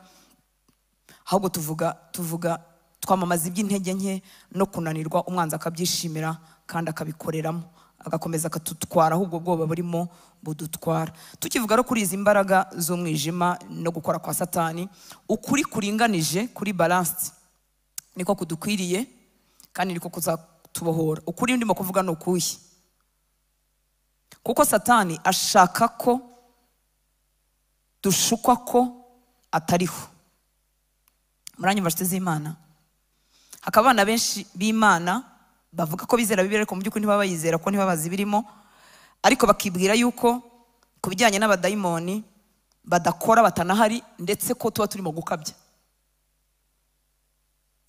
ahubwo tuvuga twamamaza iby'intege nke no kunanirwa, umwanzi akabyishimira kandi akabikoreramo, agakomeza akatutwara, ahubwo bwoba burimo budutwara. Tukivuga ro kuri izi imbaraga z'umwijima no gukora kwa Satani, ukuri kuringanije, kuri balance, niko kudukwiriye kandi niko kuzatubohora. Ukuri ndimo kuvuga no kuyi, kuko Satani ashaka ko dushukwa ko atariho. Muranyumva nshuti z'Imana? Hakaba abana benshi b'Imana bavuga ko bizera Bibiliya, ariko mu by'ukuri ntibaba bayizera, ko ntibabazi birimo, ariko bakibwira yuko ku bijyanye n'abadayimoni badakora, batanahari, ndetse ko tuba turimo gukabya.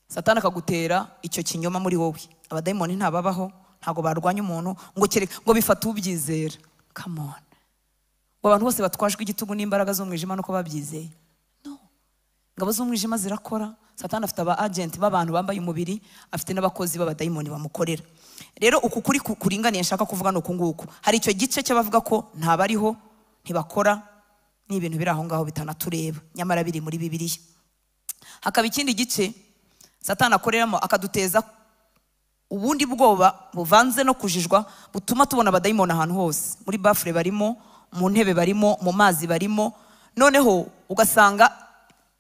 Satani akagutera icyo kinyoma muri wowe. Abadayimoni ntababaho, ntago barwanya umuntu ngo bifata ubyizera. Come on. Abantu bose batwajwe igitugu n'imbaraga z'umwijima nuko babyizeye? No. Ingabo z'umwijima zirakora. Satani afite aba agent b'abantu bambaye umubiri, afite n'abakozi b'abadayimoni bamukorera. Rero uku kuri kuringaniye nshaka kuvuga no kunguko. Hari icyo gice cy'abavuga ko ntabariho, ntibakora, ni ibintu biri aho ngaho bitanatureba, nyamara biri muri Bibiliya. Hakaba ikindi gice Satani akoreramo, akaduteza ubundi bwoba buvanze no kujijwa, butuma tubona abadayimoni ahantu hose. Muri bafure barimo, mu ntebe barimo, mu mazi barimo, noneho ugasanga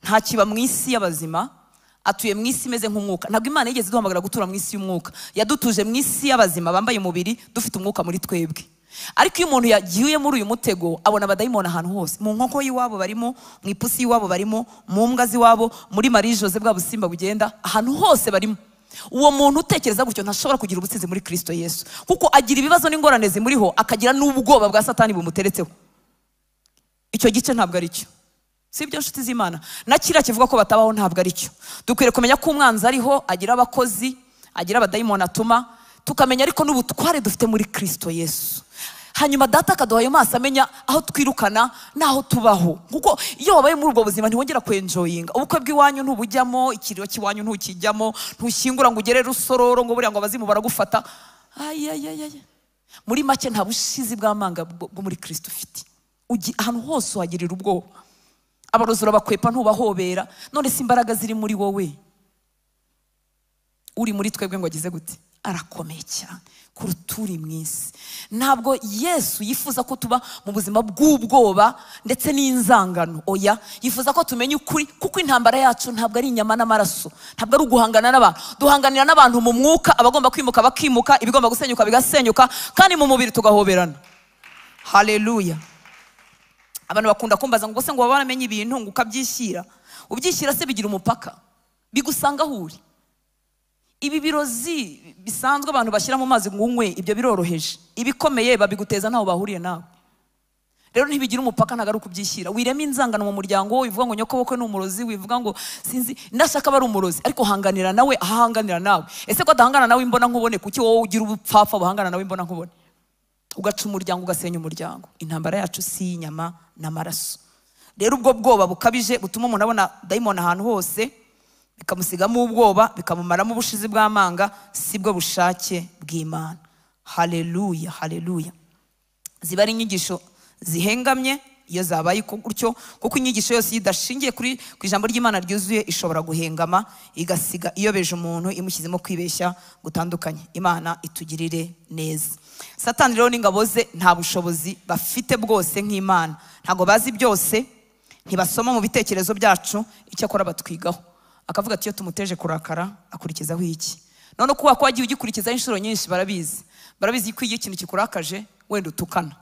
nta kiba mu isi y'abazima, atuye mu isi imeze nk'umwuka. Ntabwo Imana yigeze duhamagara gutura mu isi y'umwuka, yadutuje mu isi y'abazima bambaye umubiri, dufite umwuka muri twebwe. Ariko iyo umuntu yagiye muri uyu mutego, abona abadayimoni ahantu hose. Mu nkoko y'iwabo barimo, mu ipusi y'iwabo barimo, mu mbwa z'iwabo, muri Marie Jose bwa busimba bugenda, ahantu hose barimo. Uwo muntu utekereza gutyo ntashobora kugira ubutsinzi muri Kristo Yesu, kuko agira ibibazo n'ingorane zimuriho, akagira n'ubwoba bwa Satani bumuteretseho. Icyo gice ntabwo ari cyo. Si ibyo nshuti z'Imana? Na kiriya kivuga ko batabaho ntabwo ari cyo. Dukwiriye kumenya ko umwanzi ariho, agira abakozi, agira abadayimoni atuma, tukamenya ariko n'ubutware dufite muri Kristo Yesu. Hanyuma data akaduha ayo maso amenya aho twirukana naho tubaho, kuko iyo wabaye muri ubwo buzima ntiwongera kwenjoyinga. Ubukwe bw'iwanyu ntubujyamo, ikiriyo cy'iwanyu ntukijyamo, ntushyingura ngo ugere Rusororo ngo buriya ngo abazimu baragufata. Muri make nta bushizi bw'amanga bwo muri Kristo ufite. Ahantu hose uhagirira ubwoba, abarozura bakwepa ntubahobera. None si imbaraga ziri muri wowe, uri muri twebwe ngo agize gute? Arakomeye cyane kuruta uri mu isi. Ntabwo Yesu yifuza ko tuba mu buzima bw'ubwoba ndetse n'inzangano. Oya, yifuza ko tumenya ukuri, kuko intambara yacu ntabwo ari inyama n'amaraso, ntabwo ari uguhangana n'abantu. Duhanganira n'abantu mu mwuka, abagomba kwimuka bakimuka, ibigomba gusenyuka bigasenyuka, kandi mu mubiri tugahoberana. Haleluya. Abantu bakunda kumbaza ngo se ngo baba baramenye ibintu ngo ukabyishyira. Ubyishyira se bigira umupaka, bigusanga aho uri. Ibi birozi bisanzwe abantu bashyira mu mazi ngo unywe, ibyo biroroheje. Ibikomeye babiguteza ntaho bahuriye nawe. Rero ntibigira umupaka, ntago ari ukubyishyira. Wirema inzangano mu muryango, wivuga ngo nyokobokwe ni umurozi, wivuga ngo sinzi ndashaka bari umurozi, ariko hanganira nawe ahanganira nawe. Ese ko adahangana nawe imbona nkubone, kuki wowe ugira ubupfapfa buhangana nawe imbona nkubone? Ugaca umuryango, ugasenya umuryango. Intambara yacu si inyama n'amaraso. Rero ubwo bwoba bukabije butuma umuntu abona dayimoni ahantu hose, bikamusigamo ubwoba, bikamumaramo ubushizi bw'amanga, sibwo bushake bw'Imana. Haleluya, haleluya. Ziba ari inyigisho zihengamye iyo zabaye gutyo, kuko inyigisho yose idashingiye ku ijambo ry'Imana ryuzuye ishobora guhengama, igasiga iyobeje umuntu, imushyizemo kwibeshya gutandukanye. Imana itugirire neza. Satani rero n'ingabo ze nta bushobozi bafite bwose nk'Imana. Ntago bazi byose, ntibasoma mu bitekerezo byacu, icyo akora batwigaho, akavuga ati iyo tumuteje kurakara akurikizaho iki. None kuba ko wagiye ugikurikizaho inshuro nyinshi, barabizi ko iyo ikintu kikurakaje wenda utukana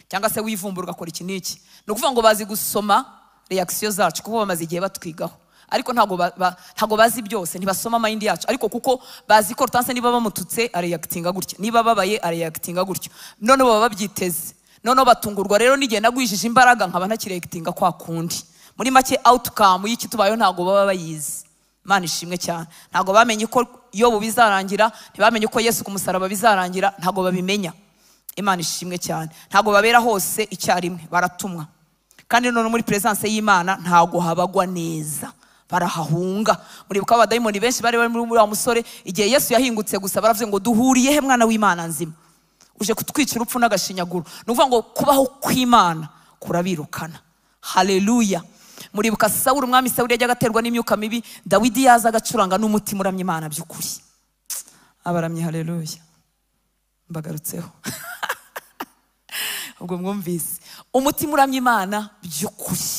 cyangwa se wivumbura ugakora iki n'iki. Ni ukuvuga ngo bazi gusoma reaction zacu kuko bamaze igihe batwigaho, ariko ntago bazi byose, ntibasoma mind yacu, ariko kuko bazi ko rutanse niba bamututse areactinga gutya, niba babaye areactinga gutyo, none baba babyiteze, none batungurwa rero n'igihe nagwijije imbaraga nkaba ntakireactinga kwa kundi. Muri make outcome y'iki tubayeho ntago baba bayizi. Imana ishimwe cyane. Ntago bamenye ko Yobu bizarangira, ntibamenye ko Yesu ku musaraba bizarangira, ntago babimenya. Imana ishimwe cyane. Ntago babera hose icyarimwe, baratumwa. Kandi none muri presence y'Imana ntago habagwa neza, barahahunga. Muribuka abadayimoni benshi bari muri wa musore, igihe Yesu yahingutse gusa baravuze ngo duhuriye he mwana w'Imana nzima, uje kutwica urupfu n'agashinyaguro. Nuvuga ngo kubaho kw'Imana kurabirukana. Haleluya. Muribuka Sawuli, umwami Sawuli yajyaga aterwa n'imyuka mibi, Dawidi yaza agacuranga n'umutima uramya Imana by'ukuri. Abaramye haleluya. Mbagarutseho. Ubwo mwumvise umutima uramya Imana by'ukuri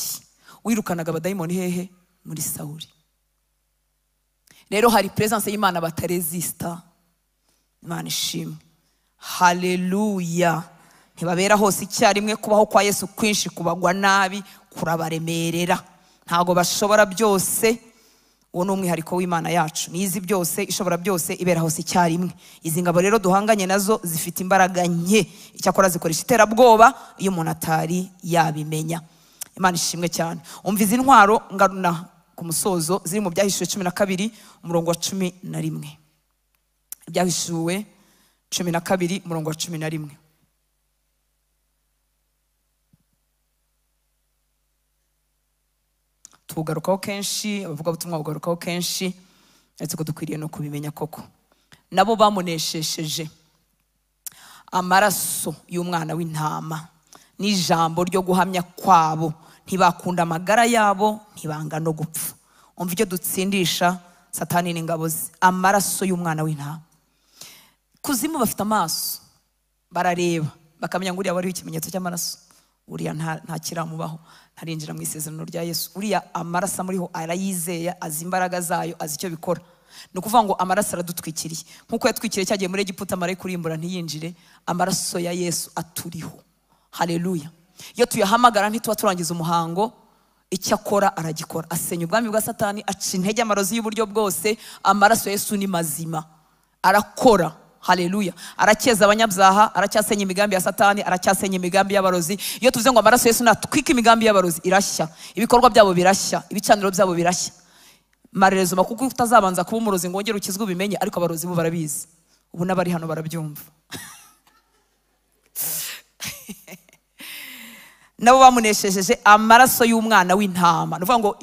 wirukanaga abadayimoni hehe? Muri Sawuli. Rero hari presence y'Imana bataresista. Imana ishimwe. Haleluya. Ntibabera hose icyarimwe, kubaho kwa Yesu kwinshi kubagwa nabi kurabaremerera, ntago bashobora byose. Uwo ni umwihariko w'Imana yacu, nizi byose, ishobora byose, ibera hose icyarimwe. Izi ngabo rero duhanganye nazo zifite imbaraga nke, icyakora zikoresha iterabwoba iyo umuntu atari yabimenya. Imana ishimwe cyane. Umva izi ntwaro ngaruna ku musozo ziri mu Byahishuwe 12 umurongo wa 11. Ibyahishuwe 12 umurongo wa 11. Tugarukaho kenshi, abavuga butumwa bugarukaho kenshi, ndetse ko dukwiriye no kubimenya koko. Nabo bamuneshesheje amaraso y'umwana w'intama n'ijambo ryo guhamya kwabo, ntibakunda amagara yabo, ntibanga no gupfa. Umva icyo dutsindisha Satani n'ingabo ze, amaraso y'umwana w'intama. Kuzimu bafite amaso, barareba bakamenya ngo uriya wariho ikimenyetso cy'amaraso, uriya nta kiramubaho, ntarinjira mu isezerano rya Yesu. Uriya amaraso amuriho arayizeye, azi imbaraga zayo, azi icyo bikora. Ni ukuvuga ngo amaraso aradutwikiriye, nk'uko yatwikiriye cyagiye muri Egiputa marayika urimbura ntiyinjire. Amaraso ya Yesu aturiho. Haleluya. Iyo tuyahamagara ntituba turangiza umuhango, icyo akora aragikora. Asenya ubwami bwa Satani, aca intege amarozi y'uburyo bwose. Amaraso ya Yesu ni mazima, arakora. Haleluya. Arakeza abanyabyaha, aracyasenya imigambi ya Satani, aracyasenya imigambi y'abarozi. Iyo tuvuze ngo amaraso Yesu natwika imigambi y'abarozi, irashya, ibikorwa byabo birashya, ibicaniro byabo birashya. Marerezo makuko utazabanza kuba umurozi ngo wongere ukizwe ubimenye, ariko abarozi bo barabizi. Ubu n'abari hano barabyumva. Nabo bamuneshejeje amaraso y'umwana w'intama. Nuvuga ngo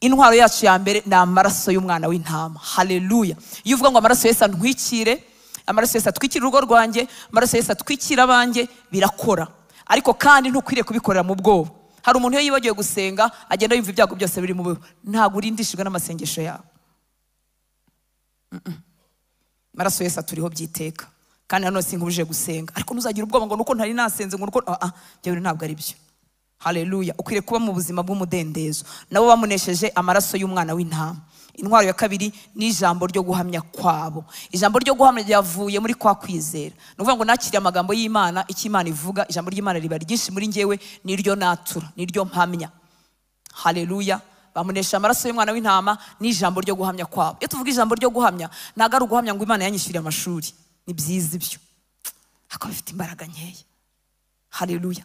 intwaro yacu ya mbere ni amaraso y'umwana w'intama. Haleluya. Iyo uvuga ngo amaraso Yesu antwikire, amaraso Yesu atwikira urugo rwanjye, amaraso Yesu atwikira abanjye, birakora. Ariko kandi ntukwiriye kubikorera mu bwoba. Hari umuntu iyo yibagiwe gusenga agenda yumva ibyago byose biri mu bwoba, ntabwo urindishijwe n'amasengesho yawe. Amaraso Yesu aturiho byiteka. Kandi hano sinkubuje gusenga, ariko ntuzagira ubwoba ngo nuko ntari nasenze ngo nuko byo ntabwo ari byo. Haleluya. Ukwiriye kuba mu buzima bw'umudendezo. Nabo bamunesheje amaraso y'umwana w'intama. Intwaro ya kabiri ni ijambo ryo guhamya kwabo. Ijambo ryo guhamya ryavuye muri kwa kwizera. Nuvuga ngo nakiriye amagambo y'Imana, icyo Imana ivuga, ijambo ry'Imana riba ryinshi muri njyewe, niryo natura, niryo mpamya. Haleluya. Bamunesha amaraso y'umwana w'intama n'ijambo ryo guhamya kwabo. Iyo tuvuga ijambo ryo guhamya, ntago ari uguhamya ngo Imana yanyishyuriye amashuri. Ni byiza ibyo, ariko bifite imbaraga nkeya. Haleluya.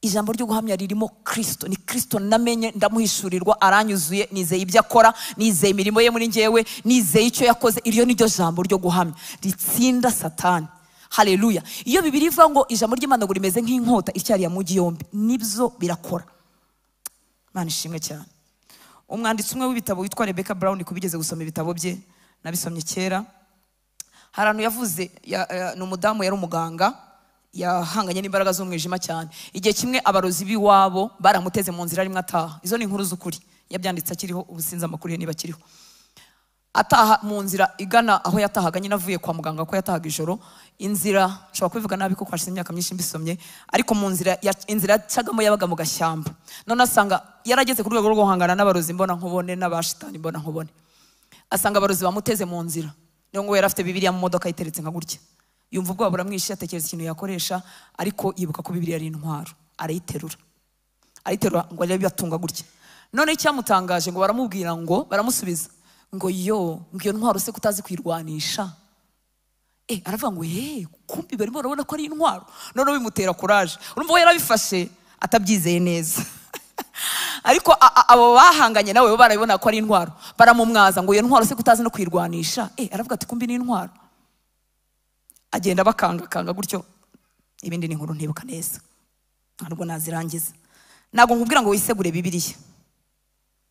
Ijambo ryo guhamya ririmo Kristo. Ni Kristo namenye, ndamuhishurirwa, aranyuzuye, nizeye ibyo akora, nizeye imirimo ye muri njyewe, nizeye icyo yakoze. Iryo ni ryo jambo ryo guhamya ritsinda Satani. Haleluya. Iyo Bibiliya ivuga ngo ijambo ry'Imana ngo rimeze nk'inkota icyariye mu gihombi, nibyo birakora. Imana ishimwe cyane. Umwanditsi umwe w'ibitabo witwa Rebecca Brown, kubigeze gusoma ibitabo bye, nabisomye kera. Harano yavuze, ni umudamu yari umuganga, yahanganye n'imbaraga z'umwijima cyane. Igihe kimwe abarozi b'iwabo baramuteze mu nzira rimwe ataha. Izo ni inkuru z'ukuri, yabyanditse akiriho, ubusinza amakuru ye niba akiriho. ataha mu nzira igana aho yatahaga, nyine avuye kwa muganga ko yatahaga ijoro. Inzira nshobora kubivuga nabi kuko hashize imyaka myinshi mbisomye, ariko mu nzira inzira yacagamo yabaga mu gashyamba. None asanga yarageze ku rwego rwo guhangana n'abarozi mbona nkubone n'abashitani mbona nkubone. Asanga abarozi bamuteze mu nzira. Niyo ngo yari afite Bibiliya mu modoka yiteretse nka gutya. Yumva ubwoba buramwishe, atekereza ikintu yakoresha, ariko yibuka ko Bibiliya ari intwaro. Arayiterura ngo arebe yatunga gutya. None icyamutangaje ngo baramubwira ngo baramusubiza ngo yo ngiyo ntwaro se kutazi kwirwanisha. Aravuga ngo kumbi barimo barabona ko ari intwaro. None bimutera courage. Urumva we yarabifashe atabyizeye neza. Ariko abo bahanganye nawe bo barabibona ko ari intwaro, baramumwaza ngo iyo ntwaro se kutazi no kwirwanisha. Aravuga ati kumbi ni intwaro. Agenda bakanga gutyo. Ibindi ni inkuru ntibuka neza, ntabwo nazirangiza. Ntabwo nkubwira ngo wisegure Bibiliya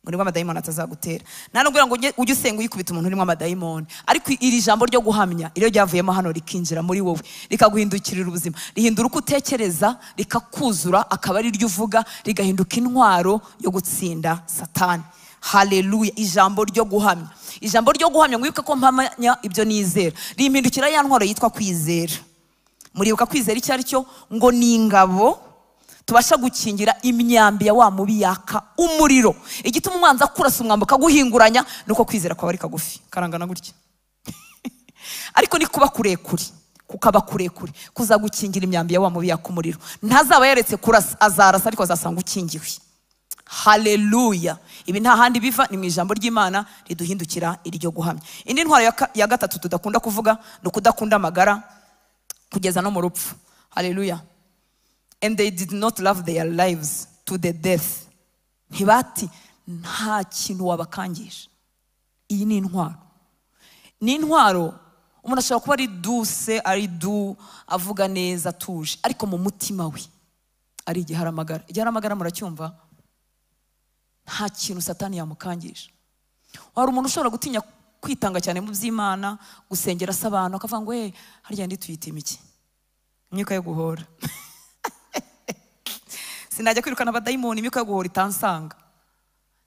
muri amadayimoni atazagutera. Ntabwo ngo ujye usenga uyikubita umuntu urimo amadayimoni. Ariko iri jambo ryo guhamya iyo ryavuyemo hano rikinjira muri wowe, rikaguhindukirira ubuzima, rihindura uko utekereza, rikakuzura, akaba ari ryo uvuga, rigahinduka intwaro yo gutsinda Satani. Haleluya. Ijambo ryo guhamya, ijambo ryo guhamya, mwibuke ko mpamanya ibyo nizera, rimpindukira ya ntwaro yitwa kwizera. Muribuka kwizera icyo ari cyo? Ngo ni ingabo tubasha gukingira imyambi ya wa mubi yaka umuriro. Igituma umwanzi akurasa umwambo kaguhinguranya nuko kwizera kwawe ari kagufi karangana gutya. Ariko ni kuba kurekure, kukaba kurekure kuzagukingira imyambi ya wa mubi yaka umuriro. Ntazaba yaretse kurasa, azarasa ariko azasanga ukingiwe. Haleluya. Ibi nta handi biva, ni mu ijambo ry'Imana riduhindukira iryo guhamya. Indi ntwaro ya gatatu tudakunda kuvuga no kudakunda amagara kugeza no mu rupfu. Haleluya. And they did not love their lives to the death. Ntibati nta kintu wabakangisha. Iyi ni intwaro. Ni intwaro umuntu ashobora kuba ari douce, ari avuga neza atuje, ariko mu mutima we ari igiharamagara. Igiharamagara muracyumva? Nta kintu Satani yamukangisha. Wari umuntu ushobora gutinya kwitanga cyane mu by'Imana, gusengera se abantu akavuga ngo harya ndi tuyitima iki? Imyuka yo guhora. Sinajya kwirukana abadayimoni, imyuka yo guhora itansanga.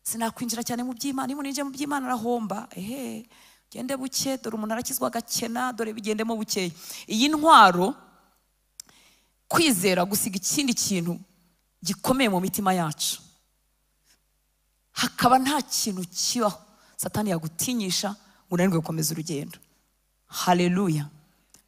Sinakwinjira cyane mu by'Imana, iyo ninjye mu by'Imana arahomba. Gende buke, dore umuntu arakizwa agakena, dore bigendemo bukeye. Iyi ntwaro kwizera gusiga ikindi kintu gikomeye mu mitima yacu. Hakaba nta kintu kibaho Satani yagutinyisha ngo unanirwe gukomeza urugendo. Haleluya.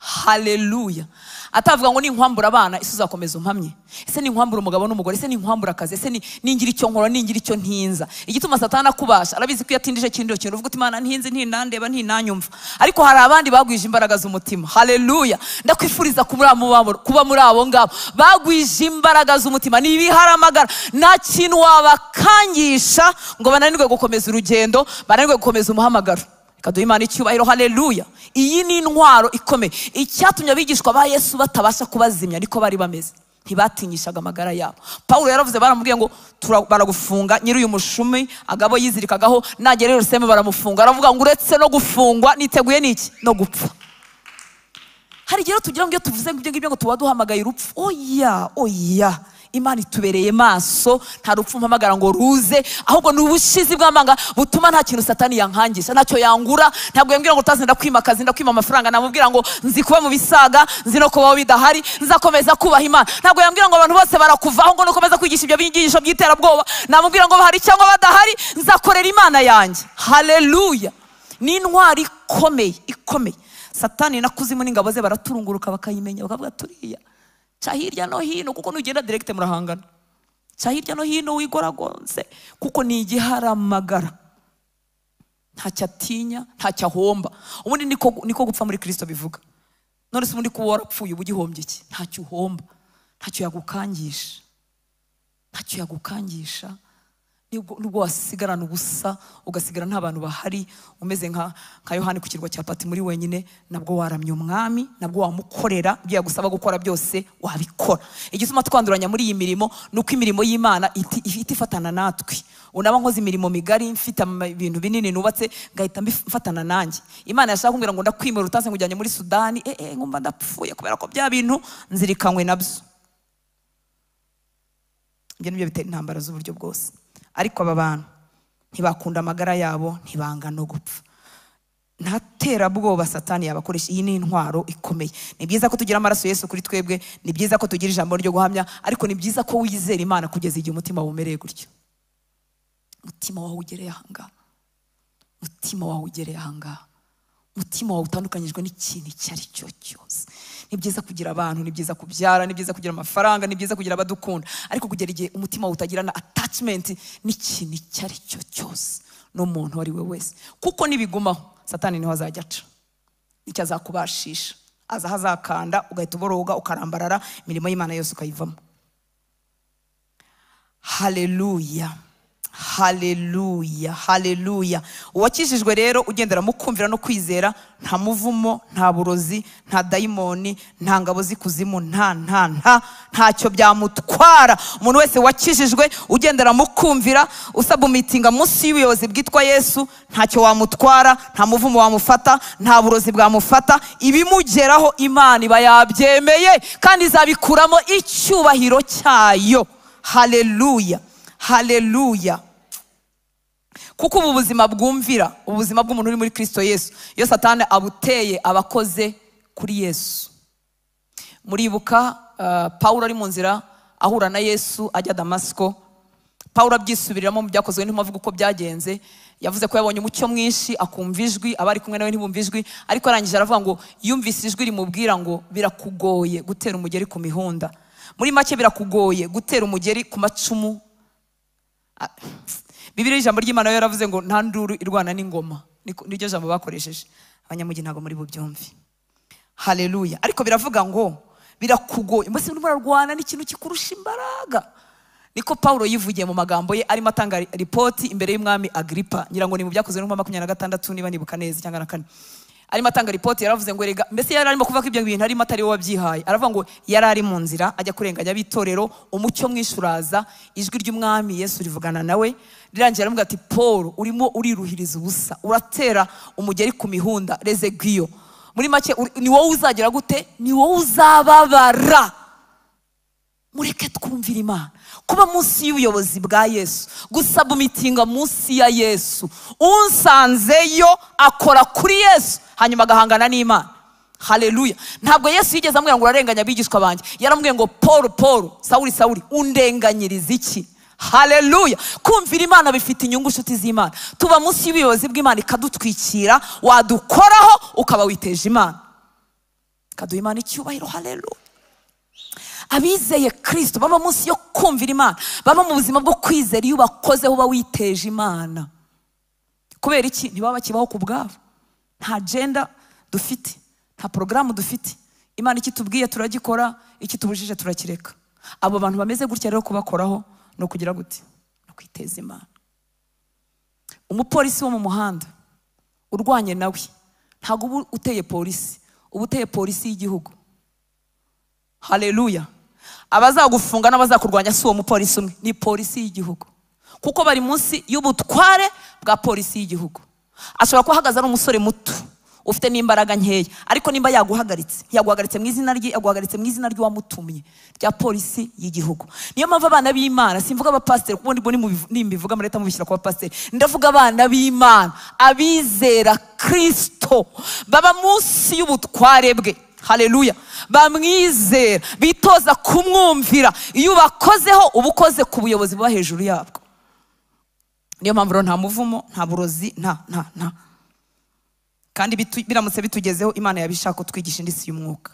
Haleluya. Atavuga ngo ninkwambura abana isi uzakomeza umpamye. Ese ninkwambura umugabo n'umugore, ese ninkwambura akazi, ese ningira icyo nkora, ningira icyo ntinza. Igituma Satani akubasha, arabizi ko yatindije kindi kintu uvuga uti Imana ntinzi, ntinandeba, ntinanyumva. Ariko hari abandi bagwije imbaraga z'umutima. Haleluya. Ndakwifuriza kuba muri abo ngabo bagwije imbaraga z'umutima. Nibiharamagara nta kintu wabakangisha ngo bananirwe gukomeza urugendo, bananirwe gukomeza umuhamagaro. Kaduha Imana icyubahiro. Haleluya. Iyi ni intwaro ikomeye. Icyatumye abigishwa ba Yesu batabasha kubazimya niko bari bameze. Ntibatinyishaga amagara yabo. Paulo yaravuze, baramubwiye ngo baragufunga, nyiri uyu mushumi agabo yizirikagaho, nagera i Yerusalemu baramufunga. Aravuga ngo uretse no gufungwa niteguye niki? No gupfa. Hari igihe tugira ngo iyo tuvuze ibyo ngibyo ngo tuba duhamagaye urupfu. Oya. Imana itubereye maso, nta rupfu mpamagara ngo ruze, ahubwo ni ubushizi bw'amanga butuma nta kintu Satani yankangisha, ntacyo yangura. Ntabwo yambwira ngo utazi ndakwimakaza, ndakwima amafaranga. Namubwira ngo nzi kuba mu bisaga, nzi no kubaho bidahari, nzakomeza kubaha Imana. Ntabwo yambwira ngo abantu bose barakuvaho ngo nukomeza kwigisha ibyo bigisho by'iterabwoba. Namubwira ngo bahari cyangwa badahari, nzakorera Imana yanjye. Haleluya. Ni intwari ikomeye. Satani na kuzimu n'ingabo ze baraturunguruka bakayimenya, bakavuga turiya cha hirya no hino, kuko nugenda direct murahangana. Cha hirya no hino wigoragonze, kuko ni igiharamagara. Ntacyo atinya, ntacyo ahomba. Ubundi niko gupfa muri Kristo bivuga. None se ubundi kuba warapfuye uba ugihombye iki? Ntacyo uhomba, ntacyo yagukangisha. Nubwo wasigarana ubusa, ugasigara nta bantu bahari, umeze nka Yohani ku kirwa cya Patimo muri wenyine, nabwo waramye umwami, nabwo wamukorera, ibyo yagusaba gukora byose wabikora. Igituma twanduranya muri iyi mirimo nuko imirimo y'Imana ifite ifatana natwe. Unaba nkoze imirimo migari, mfite ibintu binini nubatse, ngahita mbifatana nanjye. Imana yashaka kumbwira ngo ndakwimura utaze ngujyanye muri Sudani, ngumva ndapfuye kubera ko bya bintu nzirikanywe nabyo. Ibyo nibyo bitera intambara z'uburyo bwose. Ariko aba bantu ntibakunda amagara yabo, ntibanga no gupfa. nta terabwoba satani yabakoresha. Iyi ni intwaro ikomeye. Ni byiza ko tugira amaraso Yesu kuri twebwe, ni byiza ko tugira ijambo ryo guhamya, ariko ni byiza ko wizera Imana kugeza igihe umutima wumereye gutyo. Umutima wawe ugereye ahangaha, umutima wawe ugereye ahangaha, umutima wawe utandukanyijwe n'ikintu icyo ari cyo cyose. Ni byiza kugira abantu, ni byiza kubyara, ni byiza kugira amafaranga, ni byiza kugira abadukunda, ariko kugera igihe umutima wawe utagira na attachment n'ikintu icyo ari cyo cyose n'umuntu uwo ari we wese. Kuko nibigumaho satani niho azajya aca, nicyo azakubashisha. Aza hazakanda ugahita uboroga ukarambarara, imirimo y'Imana yose ukayivamo. Haleluya, haleluya, haleluya. Uwakijijwe rero ugendera mu kumvira no kwizera, nta muvumo, nta burozi, nta dayimoni, nta ngabo z'ikuzimu, ntacyo byamutwara. Umuntu wese wakijijwe ugendera mu kumvira, usabumitinga munsi y'ubuyobozi bwitwa Yesu, ntacyo wamutwara, nta muvumo wamufata, nta burozi bwamufata. Ibimugeraho Imana iba yabyemeye kandi izabikuramo icyubahiro cyayo. Haleluya, haleluya. Kuko ubu buzima bwumvira, ubuzima bw'umuntu uri muri Kristo Yesu, iyo satani abuteye abakoze kuri Yesu. Muribuka Pawulo ari mu nzira ahura na Yesu ajya Damasiko. Pawulo abyisubiriramo mu byakozwe n'intumwa avuga uko byagenze. Yavuze ko yabonye umucyo mwinshi, akumva ijwi, abari kumwe nawe ntibumva ijwi, ariko arangije aravuga ngo yumvise ijwi rimubwira ngo birakugoye gutera umugeri ku mihunda. Muri make birakugoye gutera umugeri ku macumu. Bibiliya ijambo ry'Imana yaravuze ngo nta nduru irwana n'ingoma. Niryo jambo bakoresheje. Abanyamugi ntago muri bubyumve. Haleluya. Ariko biravuga ngo birakugoye. Mbese urimo urarwana n'ikintu kikurusha imbaraga. Niko Paulo yivugiye mu magambo ye arimo atanga ripoti imbere y'umwami Agripa. Ngira ngo ni mu byakozwe no mu 26 niba nibuka neza cyangwa na 4. Arimo atanga ripoti, yaravuze ngo rega, mbese yari arimo kuvuga ko ibyo bintu arimo atari we wabyihaye. Aravuga ngo yari ari mu nzira ajya kurenganya abitorero, umucyo mwinshi uraza, ijwi ry'umwami Yesu rivugana nawe. Rirangira aravuga ati Paul, urimo uriruhiriza ubusa, uratera umugeri ku mihunda, rezegiyo. Muri make ni wowe uzagera gute? Ni wowe uzababara. Mureke twumvira Imana, kuba munsi y'ubuyobozi bwa Yesu, gusabumitinga munsi ya Yesu. Unsanzeyo akora kuri Yesu, hanyuma agahangana n'Imana. Haleluya. Ntabwo Yesu yigeze amubwira ngo urarenganya abigishwa banjye. Yaramubwiye ngo Paul, Sauli, undenganyiriza iki? Haleluya. Kumvira Imana bifite inyungu, nshuti z'Imana. Tuba munsi y'ubuyobozi bw'Imana ikadutwikira, wadukoraho ukaba witeje Imana, kaduha Imana icyubahiro. Haleluya. Abizeye Kristo baba munsi yo kumvira Imana, baba mu buzima bwo kwizera. Iyo bakozeho uba witeje Imana. Kubera iki? Ntibaba bakibaho ku bwabo. Nta agenda dufite, nta porogaramu dufite. Imana ikitubwiye turagikora, ikitubujije turakireka. Abo bantu bameze gutya rero kubakoraho no kugira gute? No kwiteza Imana. Umupolisi wo mu muhanda urwanye nawe ntago ubu uteye polisi, ubu uteye polisi y'igihugu. Haleluya. Abazagufunga n'abazakurwanya si uwo mupolisi umwe, ni polisi y'igihugu. Kuko bari munsi y'ubutware bwa polisi y'igihugu. Ashobora kuhagaza ari umusore muto ufite n'imbaraga nkeya, ariko nimba yaguhagaritse mu izina rye, yaguhagaritse mu izina ry'uwamutumye, rya polisi y'igihugu. Niyo mpamvu abana b'Imana, simvuga abapasiteri kuko nimbivuga muri leta mubishyira ku bapasiteri, ndavuga abana b'Imana, abizera Kristo baba munsi y'ubutware bwe. Haleluya. Bamwizera, bitoza kumwumvira. Iyo bakozeho ubukoze ku buyobozi buba hejuru yabwo. Niyo mpamvu rero nta muvumo, nta burozi, nta. Kandi biramutse bitugezeho, Imana yabishaka kutwigisha indi si y'umwuka.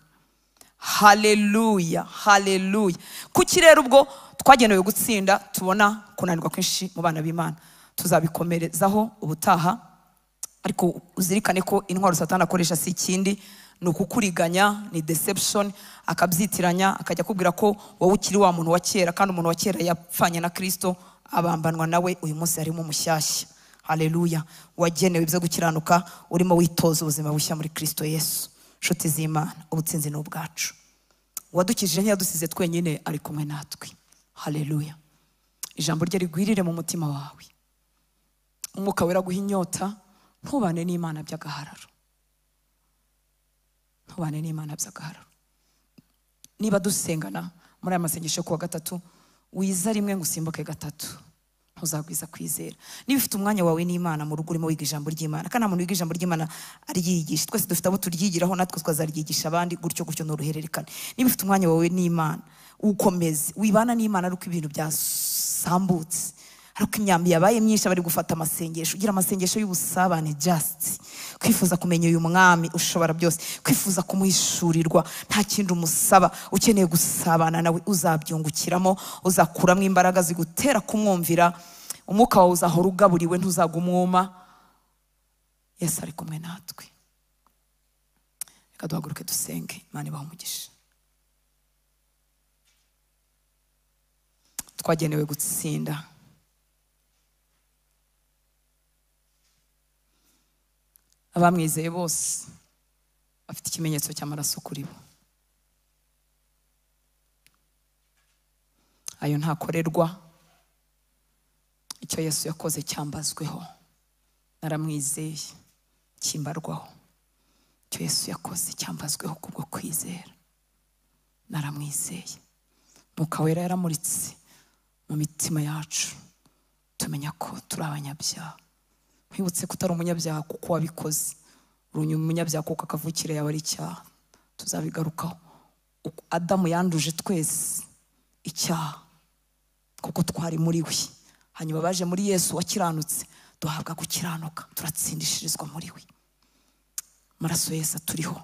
Haleluya, haleluya. Kuki rero ubwo twagenewe gutsinda tubona kunanirwa kwinshi mu bana b'Imana, tuzabikomerezaho ubutaha. Ariko uzirikane ko intwaro Satani akoresha si ikindi, ni ukukuriganya, ni deception, akabyitiranya, akajya kubwira ko wowe ukiri wa muntu wa kera, kandi umuntu wa kera yapfanye na Kristo, abambanwa nawe uyu munsi harimo umushyashya. Haleluya. Wagenewe ibyo gukiranuka, urimo witoza ubuzima bushya muri Kristo Yesu. Nshuti z'Imana, ubutsinzi ni ubwacu. Uwadukijije ntiyadusize twenyine, ari kumwe natwe. Haleluya. Ijambo rye rigwirire mu mutima wawe. Umwuka wera guha inyota, ntubane n'Imana by'agahararo. Ntubane n'Imana by'agahararo. Niba dusengana muri aya masengesho kuwa gatatu, wiza rimwe ngo usimbuke gatatu. ntuzagwiza kwizera. Niba ufite umwanya wawe n'Imana mu rugo urimo wiga ijambo ry'Imana, kandi nta muntu wiga ijambo ry'Imana aryigisha, twese dufite abo turyigiraho, natwe twazaryigisha abandi, gutyo gutyo n'uruhererekane. Niba ufite umwanya wawe n'Imana, ukomeze wibana n'Imana ariko ibintu byasambutse, ariko imyambi yabaye myinshi, bari gufata amasengesho, ugira amasengesho y'ubusabane, just kwifuza kumenya uyu mwami ushobora byose, kwifuza kumuhishurirwa, nta kindi umusaba, ukeneye gusabana nawe, uzabyungukiramo, uzakuramo imbaraga zigutera kumwumvira, umwuka wawe uzahora ugaburiwe, ntuzagumwuma. Yesu ari kumwe natwe. Reka duhaguruke dusenge. Imana ibahe umugisha. Twagenewe gutsinda. Abamwizeye bose bafite ikimenyetso cy'amaraso kuri bo. Ayo ntakorerwa, icyo Yesu yakoze cyambazweho. Naramwizeye, kimbarwaho. Icyo Yesu yakoze cyambazweho kubwo kwizera. Naramwizeye. Mwuka Wera yaramuritse mu mitima yacu, tumenya ko turi abanyabyaha. Nkwibutse ko utari umunyabyaha kuko wabikoze, uri umunyabyaha kuko akavukire yawe ari icyaha. Tuzabigarukaho. Adamu yanduje twese icyaha kuko twari muri we, hanyuma baje muri Yesu wakiranutse, duhabwa gukiranuka, turatsindishirizwa muri we. Amaraso Yesu aturiho,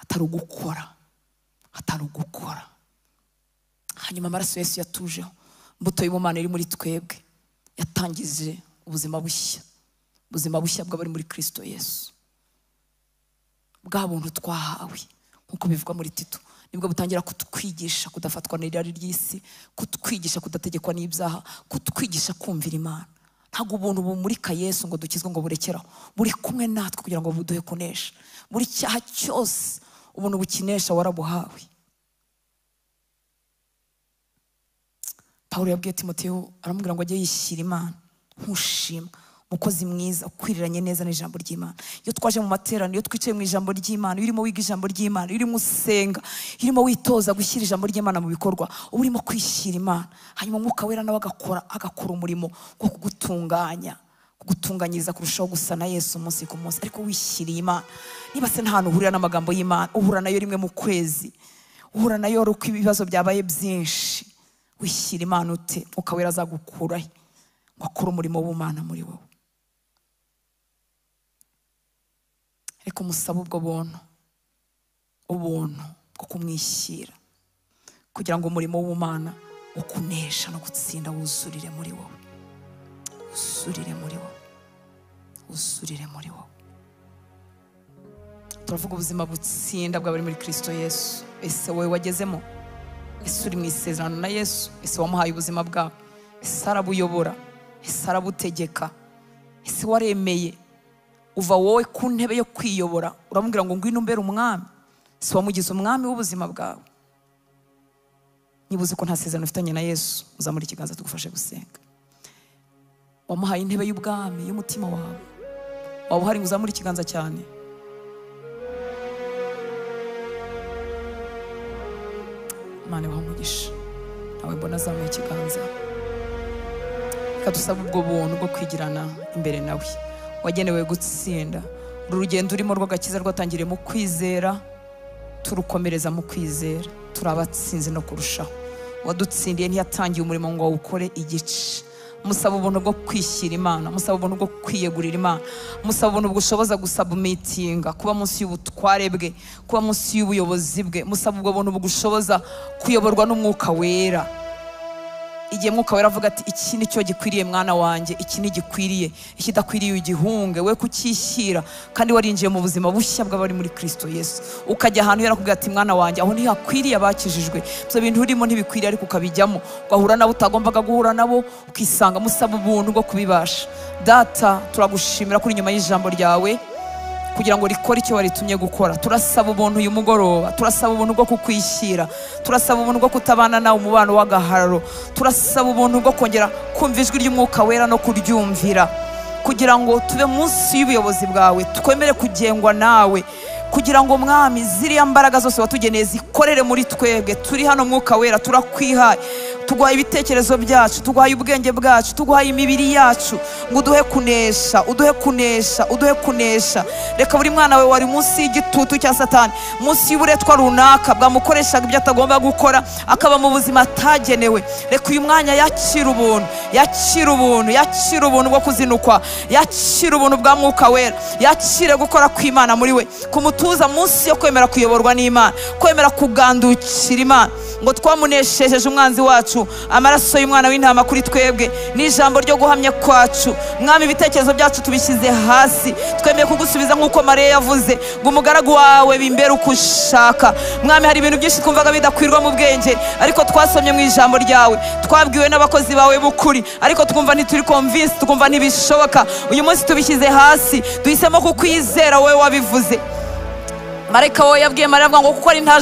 atari ugukora. Hanyuma amaraso Yesu yatujeho, imbuto y'ubumana iri muri twebwe, yatangije ubuzima bushya bw'abari muri Kristo Yesu. Bwa buntu twahawe, nkuko bivugwa muri Tito, nibwo butangira kutwigisha kudafatwa n'irari ry'isi, kutwigisha kudategekwa n'ibyaha, kutwigisha kumvira Imana. Ntabwo ubuntu bumurika Yesu ngo dukizwe ngo burekeraho, buri kumwe natwe kugira ngo buduhe kunesha. Buri cyaha cyose ubuntu bukinesha warabuhawe. Pawulo yabwiye Timoteyo, aramubwira ngo ajye yishyira Imana nk'ushima, umukozi mwiza ukwiriranye neza n'ijambo ry'Imana. Iyo twaje mu materaniro, iyo twicaye mu ijambo ry'Imana, iyo urimo wiga ijambo ry'Imana, iyo urimo usenga, iyo urimo witoza gushyira ijambo ry'Imana mu bikorwa, uba urimo kwishyira Imana. Hanyuma Mwuka Wera nawe agakora umurimo wo kugutunganyiriza kurushaho gusa na Yesu umunsi ku munsi, ariko wishyiriye Imana. Niba se nta hantu uhurira n'amagambo y'Imana, uhura nayo rimwe mu kwezi, uhura nayo ari uko ibibazo byabaye byinshi, wishyira Imana ute? Mwuka Wera azagukuraho ngo akore umurimo w'Imana muri wowe. Ariko musaba ubwo buntu bwo kumwishyira, kugira ngo umurimo w'Imana ukunesha no gutsinda wuzurire muri wowe. Turavuga ubuzima butsinda bw'abari muri Kristo Yesu. Ese wowe wagezemo? Ese uri mu isezerano na Yesu? Ese wamuhaye ubuzima bwawe? Ese arabuyobora? Ese arabutegeka? Ese waremeye uva wowe ku ntebe yo kwiyobora, uramubwira ngo ngwino umbere umwami? Ese wamugize umwami w'ubuzima bwawe? Niba uzi ko nta sezerano ufitanye na Yesu, uzamura ikiganza tugufashe gusenga. Wamuhaye intebe y'ubwami y'umutima wawe, waba uhari ngo uzamure ikiganza cyane. Imana ibahe umugisha. Nawe mbona azamuye ikiganza. Reka dusabe ubwo buntu bwo kwigirana imbere nawe, wagenewe gutsinda. Uru rugendo urimo rw'agakiza rwatangiriye mu kwizera, turukomereza mu kwizera, turabatsinze no kurushaho. Wadutsindiye ntiyatangiye umurimo ngo awukore igice. Musaba ubuntu bwo kwishyira Imana, musaba ubuntu bwo kwiyegurira Imana, musaba ubuntu bwushoboza gusabumitinga, kuba munsi y'ubutware bwe, kuba munsi y'ubuyobozi bwe. Musaba ubwo buntu bugushoboza kuyoborwa n'Umwuka Wera. Igihe Mwuka Wera avuga ati iki ni cyo gikwiriye mwana wanjye, iki ni gikwiriye, ikidakwiriye ugihunge, we kucyishyira. Kandi warinjiye mu buzima bushya bw'abari muri Kristo Yesu, ukajya ahantu yarakubwira ati mwana wanjye, aho ntihakwiriye abakijijwe, ibyo bintu urimo ntibikwiriye, ariko ukabijyamo, ugahura nabo utagombaga guhura nabo, ukisanga. Musaba ubuntu bwo kubibasha. Data, turagushimira kuri nyuma y'ijambo ryawe kugira ngo rikore icyo waritumye gukora. Turasaba ubuntu uyu mugoroba, turasaba ubuntu bwo kukwishyira, turasaba ubuntu bwo kutabana nawe umubano w'agahararo, turasaba ubuntu bwo kongera kumva ijwi ry'Umwuka Wera no kuryumvira, kugira ngo tube munsi y'ubuyobozi bwawe, twemere kugengwa nawe, kugira ngo mwami ziriya mbaraga zose watugeneye zikorere muri twebwe. Turi hano mwuka wera, turakwihaye, tuguhaye ibitekerezo byacu, tuguhaye ubwenge bwacu, tuguhaye imibiri yacu, ngo uduhe kunesha, uduhe kunesha, uduhe kunesha. Reka buri mwana we wari munsi y'igitutu cya Satani, munsi y'uburetwa runaka bwamukoreshaga ibyo atagomba gukora, akaba mu buzima atagenewe, reka uyu mwanya yakira ubuntu, yakira ubuntu, yakira ubuntu bwo kuzinukwa, yakira ubuntu bwa mwuka wera, yakire gukora kw'Imana muri we, kumutuza munsi yo kwemera kuyoborwa n'Imana, kwemera kugandukira Imana, ngo twamuneshejeje umwanzi wacu, amaraso y'umwana w'intama kuri twebwe n'ijambo ryo guhamya kwacu. Mwami, ibitekerezo byacu tubishyize hasi, twemeye kugusubiza nk'uko Mariya yavuze ngo umugaragu wawe bimbere uko ushaka. Mwami, hari ibintu byinshi twumvaga bidakwirwa mu bwenge, ariko twasomye mu ijambo ryawe, twabwiwe n'abakozi bawe b'ukuri, ariko twumva ntituri convinced, twumva ntibishoboka. Uyu munsi tubishyize hasi, duhisemo kukwizera wowe wabivuze. Marayika wowe yabwiye Mariya ngo kuko ari nta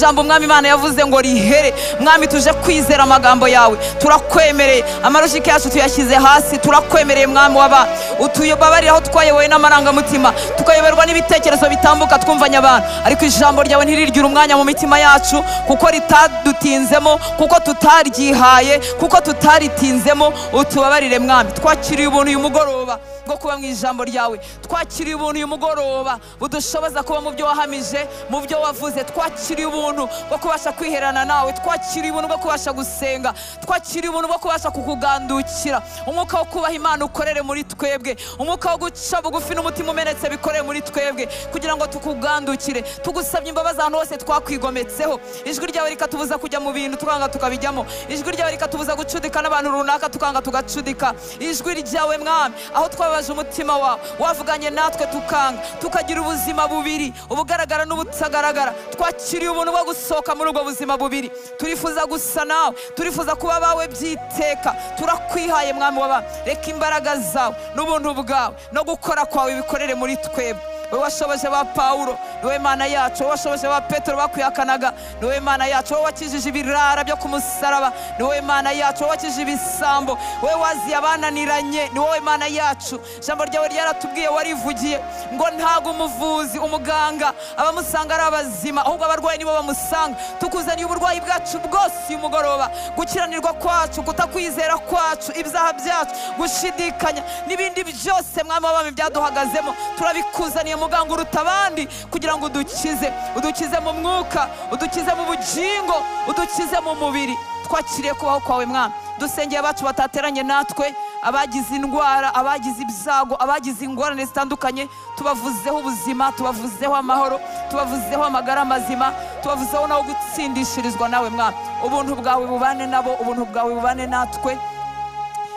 jambo Mwami Imana yavuze ngo rihere. Mwami, tuje kwizera amagambo yawe, turakwemereye, amarushike yacu tuyashyize hasi, turakwemereye Mwami w'abantu, utuyobabarira aho twayobowe n'amarangamutima, tukayoberwa n'ibitekerezo bitambuka twumvanye abantu, ariko ijambo ryawe ntiririgire umwanya mu mitima yacu, kuko ritadutinzemo, kuko tutaryihaye, kuko tutaritinzemo. Utubabarire Mwami. Twakiriye ubuntu uyu mugoroba bwo kuba mu ijambo ryawe, twakiriye ubuntu uyu mugoroba budushoboza kuba mu byo wahamije, mu byo wavuze. Twakiriye ubuntu bwo kubasha kwiherana nawe, twakiriye ubuntu bwo kubasha gusenga, twakiriye ubuntu bwo kubasha kukugandukira. Umwuka wo kubaha Imana ukorere muri twebwe, umwuka wo guca bugufi n'umutima umenetse bikorere muri twebwe, kugira ngo tukugandukire. Tugusabye imbabazi ahantu hose twakwigometseho, ijwi ryawe rikatubuza kujya mu bintu tukanga tukabijyamo, ijwi ryawe rikatubuza gucudika n'abantu runaka tukanga tugacudika. Ijwi ryawe Mwami, aho twababaje umutima wawe, wavuganye natwe tukanga, tukagira ubuzima bubiri, ubugaragara n'ubutagaragara. Twakiriye ubuntu bwo gusohoka muri ubwo buzima bubiri. Turifuza gusa nawe, turifuza kuba bawe byiteka. Turakwihaye Mwami w'abantu, reka imbaraga zawe n'ubuntu bwawe no gukora kwawe bikorere muri twebwe. Wowe washoboje ba Pawulo, niwe Mana yacu. Wowe washoboje ba Petero bakwihakanaga, niwe Mana yacu. Wowe wakijije ibirara byo ku musaraba, niwe Mana yacu. Wowe wakijije ibisambo, wowe waziye abananiranye, ni wowe Mana yacu. Ijambo ryawe ryaratubwiye, warivugiye ngo ntago umuvuzi, umuganga abamusanga ari abazima, ahubwo abarwayi nibo bamusanga. Tukuzaniye uburwayi bwacu bwose uyu mugoroba, gukiranirwa kwacu, kutakwizera kwacu, ibyaha byacu, gushidikanya n'ibindi byose Mwami w'abami byaduhagazemo, turabikuzaniye muganga uruta abandi, kugira ngo udukize mu mwuka, udukize mu bugingo, udukize mu mubiri. Twakiriye kubaho kwawe Mwami. Dusengeye abacu batateranye natwe, abagize indwara, abagize ibyago, abagize ingorane zitandukanye, tubavuzeho ubuzima, tubavuzeho amahoro, tubavuzeho amagara mazima, tubavuzeho nawo gutsindishirizwa nawe Mwami. Ubuntu bwawe bubane nabo, ubuntu bwawe bubane natwe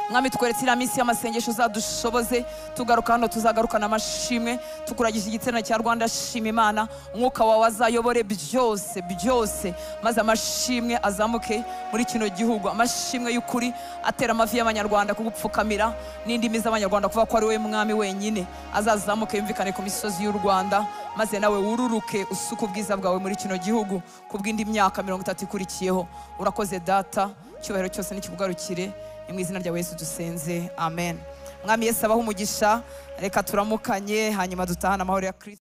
Mwami. Tweretse iriya minsi y'amasengesho uzadushoboze, tugaruka hano tuzagarukana amashimwe, tukuragije igitsina cya Rwanda. Shima Imana, umwuka wawe azayobore byose, maze amashimwe azamuke muri kino gihugu, amashimwe y'ukuri atera amavi y'abanyarwanda kugupfukamira, n'indimi z'abanyarwanda kuvuga ko ari we Mwami wenyine, azazamuke yumvikane ku misozi y'u Rwanda, maze nawe wururuke usuka ubwiza bwawe muri kino gihugu kubw'indi myaka 30 ikurikiyeho. Urakoze Data, cyubahiro cyose nikikugarukire, mu izina rya Yesu dusenze, amen. Mwami Yesu abaho umugisha, reka turamukanye hanyuma dutahana amahoro ya Kristo.